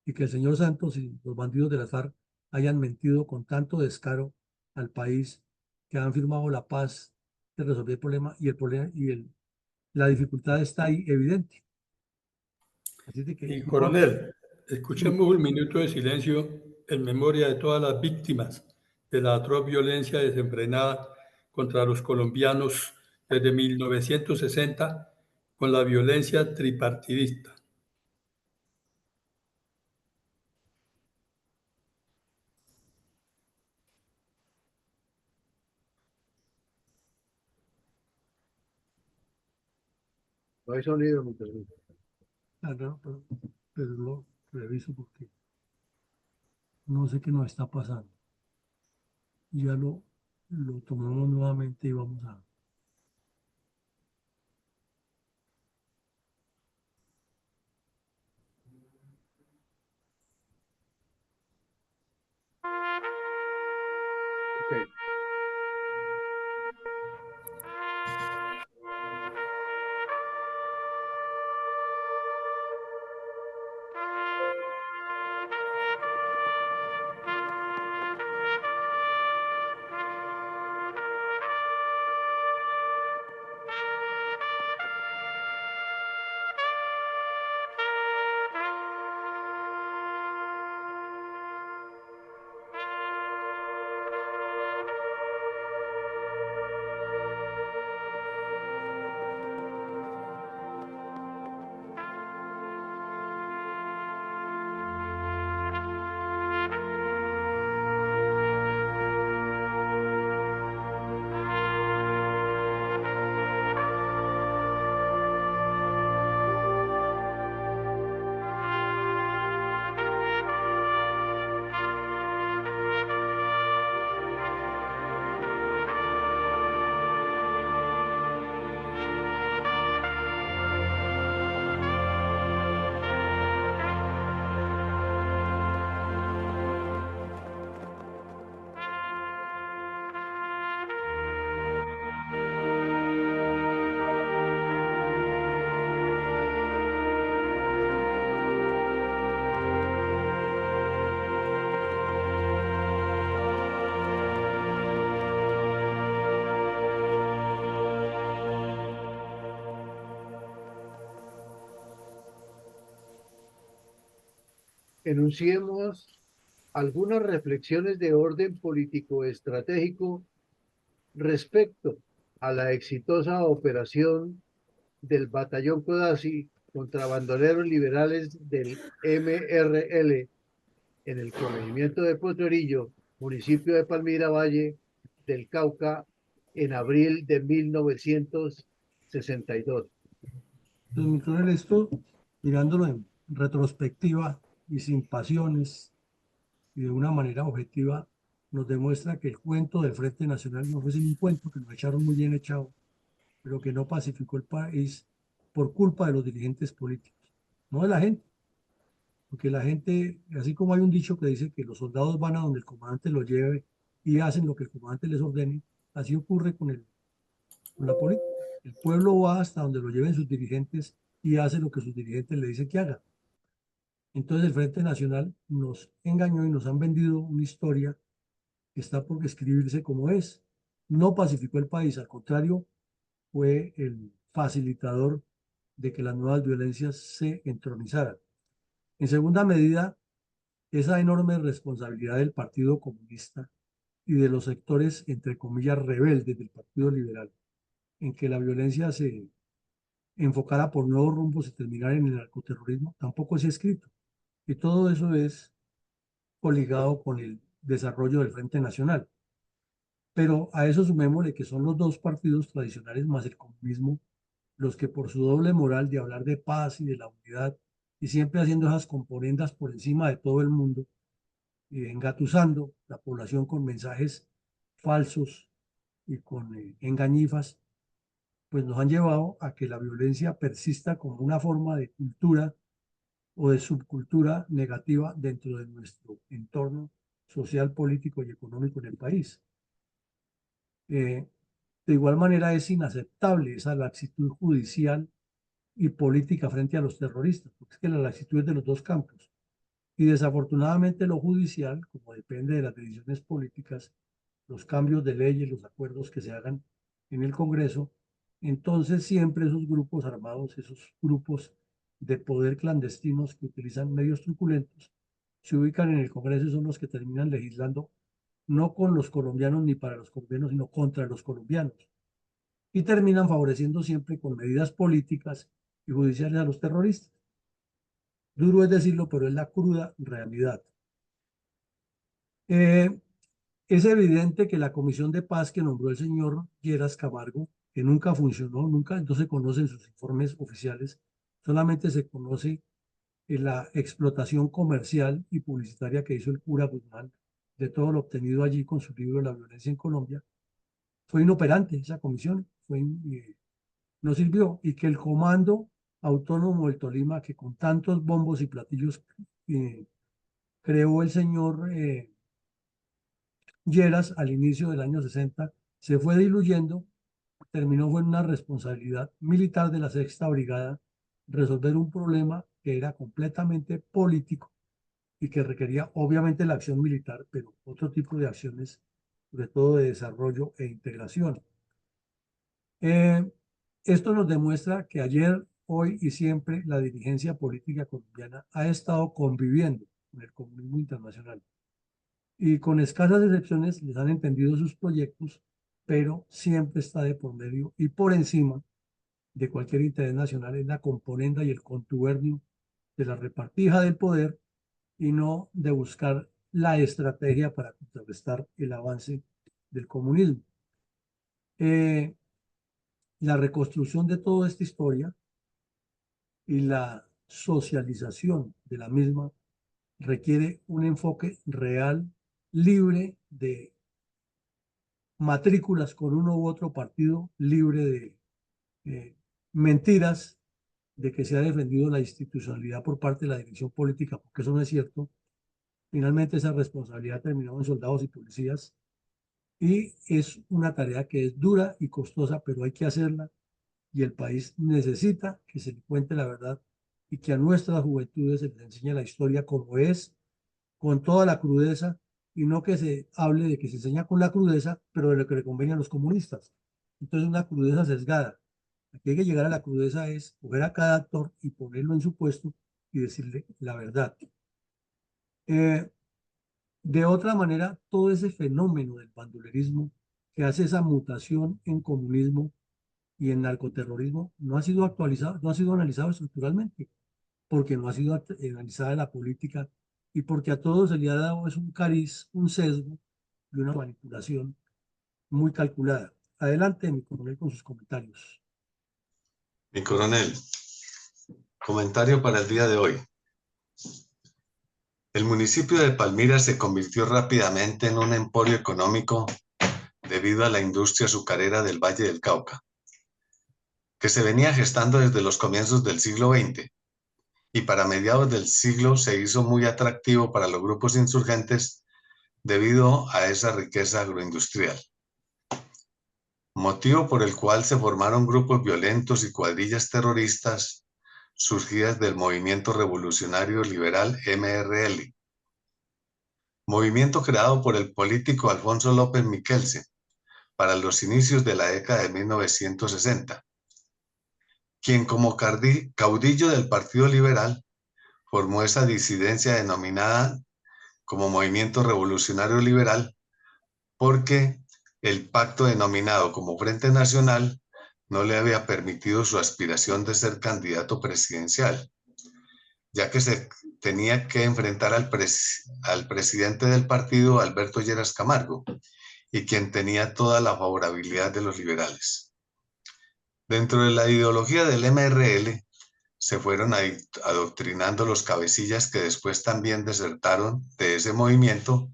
y que el señor Santos y los bandidos de las FARC hayan mentido con tanto descaro al país, que han firmado la paz de resolver el problema y la dificultad está ahí evidente. Así de que, Y coronel, escuchemos un minuto de silencio en memoria de todas las víctimas de la atroz violencia desenfrenada contra los colombianos desde 1960 con la violencia tripartidista. No hay sonido, mi coronel. no, pero lo reviso porque no sé qué nos está pasando. Ya lo tomamos nuevamente y vamos a... Okay. Enunciemos algunas reflexiones de orden político-estratégico respecto a la exitosa operación del Batallón Codazzi contra bandoleros liberales del MRL en el corregimiento de Potrerillo, municipio de Palmira Valle del Cauca, en abril de 1962. Entonces, mi coronel, esto, mirándolo en retrospectiva y sin pasiones y de una manera objetiva, nos demuestra que el cuento del Frente Nacional no fue sino un cuento que nos echaron muy bien echado, pero que no pacificó el país por culpa de los dirigentes políticos, no de la gente, porque la gente, así como hay un dicho que dice que los soldados van a donde el comandante los lleve y hacen lo que el comandante les ordene, así ocurre con la política. El pueblo va hasta donde lo lleven sus dirigentes y hace lo que sus dirigentes le dicen que haga. Entonces el Frente Nacional nos engañó y nos han vendido una historia que está por escribirse como es. No pacificó el país, al contrario, fue el facilitador de que las nuevas violencias se entronizaran. En segunda medida, esa enorme responsabilidad del Partido Comunista y de los sectores, entre comillas, rebeldes del Partido Liberal, en que la violencia se enfocara por nuevos rumbos y terminara en el narcoterrorismo, tampoco se ha escrito. Y todo eso es coligado con el desarrollo del Frente Nacional. Pero a eso sumémosle que son los dos partidos tradicionales más el comunismo los que por su doble moral de hablar de paz y de la unidad y siempre haciendo esas componendas por encima de todo el mundo y engatusando la población con mensajes falsos y con engañifas, pues nos han llevado a que la violencia persista como una forma de cultura o de subcultura negativa dentro de nuestro entorno social, político y económico en el país. De igual manera es inaceptable esa laxitud judicial y política frente a los terroristas, porque es que la laxitud es de los dos campos. Y desafortunadamente lo judicial, como depende de las decisiones políticas, los cambios de leyes, los acuerdos que se hagan en el Congreso, entonces siempre esos grupos armados, esos grupos de poder clandestinos que utilizan medios truculentos, se ubican en el Congreso y son los que terminan legislando no con los colombianos ni para los colombianos, sino contra los colombianos. Y terminan favoreciendo siempre con medidas políticas y judiciales a los terroristas. Duro es decirlo, pero es la cruda realidad. Es evidente que la comisión de paz que nombró el señor Lleras Camargo, que nunca funcionó, nunca, no se conocen sus informes oficiales, solamente se conoce la explotación comercial y publicitaria que hizo el cura Guzmán de todo lo obtenido allí con su libro La violencia en Colombia. Fue inoperante esa comisión, no sirvió, y que el Comando Autónomo del Tolima, que con tantos bombos y platillos creó el señor Lleras al inicio del año 60, se fue diluyendo, terminó fue en una responsabilidad militar de la Sexta Brigada resolver un problema que era completamente político y que requería obviamente la acción militar, pero otro tipo de acciones, sobre todo de desarrollo e integración. Esto nos demuestra que ayer, hoy y siempre la dirigencia política colombiana ha estado conviviendo con el comunismo internacional y con escasas excepciones les han entendido sus proyectos, pero siempre está de por medio y por encima de cualquier interés nacional es la componenda y el contubernio de la repartija del poder y no de buscar la estrategia para contrarrestar el avance del comunismo. La reconstrucción de toda esta historia y la socialización de la misma requiere un enfoque real, libre de matrículas con uno u otro partido, libre de mentiras de que se ha defendido la institucionalidad por parte de la dirección política, porque eso no es cierto. Finalmente esa responsabilidad terminó en soldados y policías y es una tarea que es dura y costosa, pero hay que hacerla y el país necesita que se le cuente la verdad y que a nuestras juventudes se les enseñe la historia como es, con toda la crudeza, y no que se hable de que se enseña con la crudeza, pero de lo que le convenía a los comunistas. Entonces una crudeza sesgada. Aquí hay que llegar a la crudeza es coger a cada actor y ponerlo en su puesto y decirle la verdad. De otra manera, todo ese fenómeno del bandolerismo que hace esa mutación en comunismo y en narcoterrorismo no ha sido actualizado, no ha sido analizado estructuralmente, porque no ha sido analizada la política y porque a todos se le ha dado es un cariz, un sesgo y una manipulación muy calculada. Adelante, mi coronel, con sus comentarios. Mi coronel, comentario para el día de hoy. El municipio de Palmira se convirtió rápidamente en un emporio económico debido a la industria azucarera del Valle del Cauca, que se venía gestando desde los comienzos del siglo XX y para mediados del siglo se hizo muy atractivo para los grupos insurgentes debido a esa riqueza agroindustrial. Motivo por el cual se formaron grupos violentos y cuadrillas terroristas surgidas del Movimiento Revolucionario Liberal MRL, movimiento creado por el político Alfonso López Miquelsen para los inicios de la década de 1960, quien como caudillo del Partido Liberal formó esa disidencia denominada como Movimiento Revolucionario Liberal porque el pacto denominado como Frente Nacional no le había permitido su aspiración de ser candidato presidencial, ya que se tenía que enfrentar al presidente del partido, Alberto Lleras Camargo, y quien tenía toda la favorabilidad de los liberales. Dentro de la ideología del MRL se fueron adoctrinando los cabecillas que después también desertaron de ese movimiento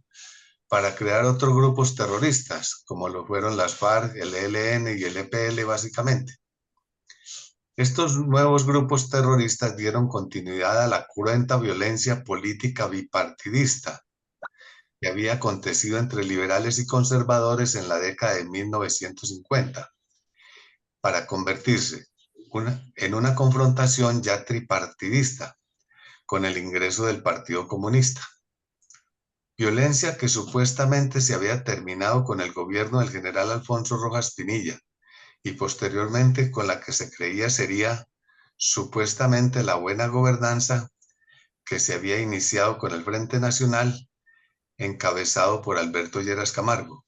para crear otros grupos terroristas, como lo fueron las FARC, el ELN y el EPL básicamente. Estos nuevos grupos terroristas dieron continuidad a la cruenta violencia política bipartidista que había acontecido entre liberales y conservadores en la década de 1950, para convertirse en una confrontación ya tripartidista con el ingreso del Partido Comunista. Violencia que supuestamente se había terminado con el gobierno del general Alfonso Rojas Pinilla y posteriormente con la que se creía sería supuestamente la buena gobernanza que se había iniciado con el Frente Nacional encabezado por Alberto Lleras Camargo.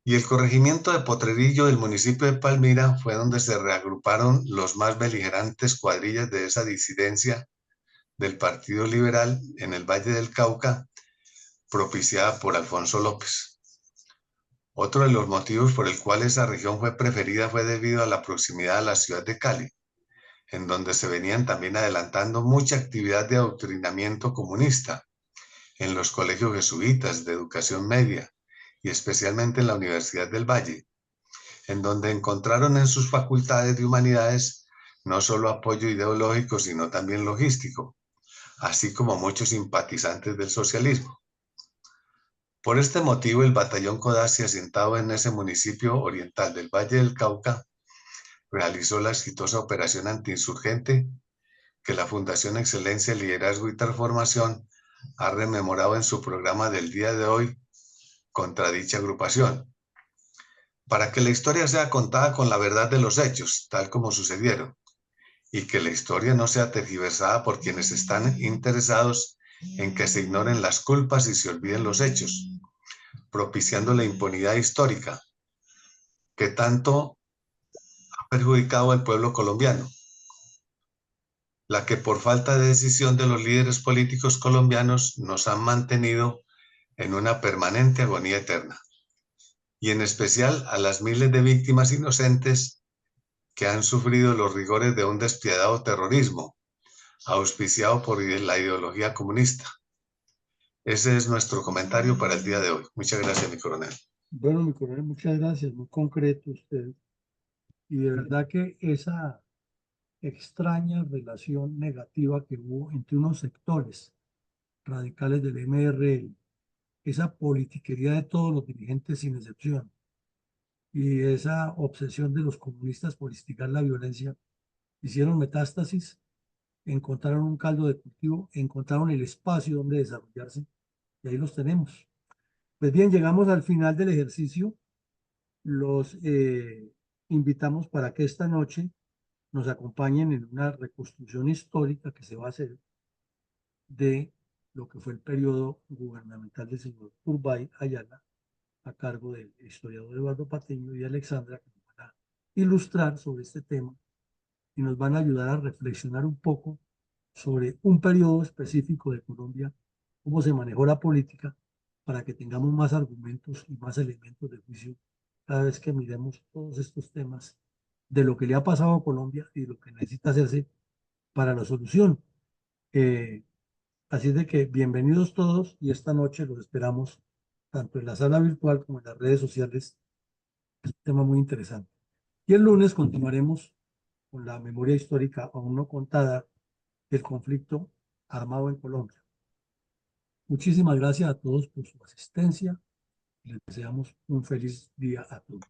Y el corregimiento de Potrerillo del municipio de Palmira fue donde se reagruparon los más beligerantes cuadrillas de esa disidencia del Partido Liberal en el Valle del Cauca, propiciada por Alfonso López. Otro de los motivos por el cual esa región fue preferida fue debido a la proximidad a la ciudad de Cali, en donde se venían también adelantando mucha actividad de adoctrinamiento comunista en los colegios jesuitas de educación media y especialmente en la Universidad del Valle, en donde encontraron en sus facultades de humanidades no solo apoyo ideológico, sino también logístico, así como muchos simpatizantes del socialismo. Por este motivo, el batallón Codazzi, asentado en ese municipio oriental del Valle del Cauca, realizó la exitosa operación antiinsurgente que la Fundación Excelencia, Liderazgo y Transformación ha rememorado en su programa del día de hoy contra dicha agrupación, para que la historia sea contada con la verdad de los hechos, tal como sucedieron, y que la historia no sea tergiversada por quienes están interesados en que se ignoren las culpas y se olviden los hechos, propiciando la impunidad histórica que tanto ha perjudicado al pueblo colombiano, la que por falta de decisión de los líderes políticos colombianos nos han mantenido en una permanente agonía eterna, y en especial a las miles de víctimas inocentes que han sufrido los rigores de un despiadado terrorismo, auspiciado por la ideología comunista. Ese es nuestro comentario para el día de hoy. Muchas gracias, mi coronel. Bueno, mi coronel, muchas gracias, muy concreto usted. Y de verdad que esa extraña relación negativa que hubo entre unos sectores radicales del MRL, esa politiquería de todos los dirigentes sin excepción, y esa obsesión de los comunistas por instigar la violencia, hicieron metástasis, encontraron un caldo de cultivo, encontraron el espacio donde desarrollarse, y ahí los tenemos. Pues bien, llegamos al final del ejercicio. Los invitamos para que esta noche nos acompañen en una reconstrucción histórica que se va a hacer de lo que fue el periodo gubernamental del señor Turbay Ayala, a cargo del historiador Eduardo Patiño y Alexandra, que nos van a ilustrar sobre este tema y nos van a ayudar a reflexionar un poco sobre un periodo específico de Colombia, cómo se manejó la política, para que tengamos más argumentos y más elementos de juicio cada vez que miremos todos estos temas de lo que le ha pasado a Colombia y lo que necesita hacerse para la solución. Así de que bienvenidos todos y esta noche los esperamos tanto en la sala virtual como en las redes sociales. Es un tema muy interesante. Y el lunes continuaremos con la memoria histórica aún no contada del conflicto armado en Colombia. Muchísimas gracias a todos por su asistencia y les deseamos un feliz día a todos.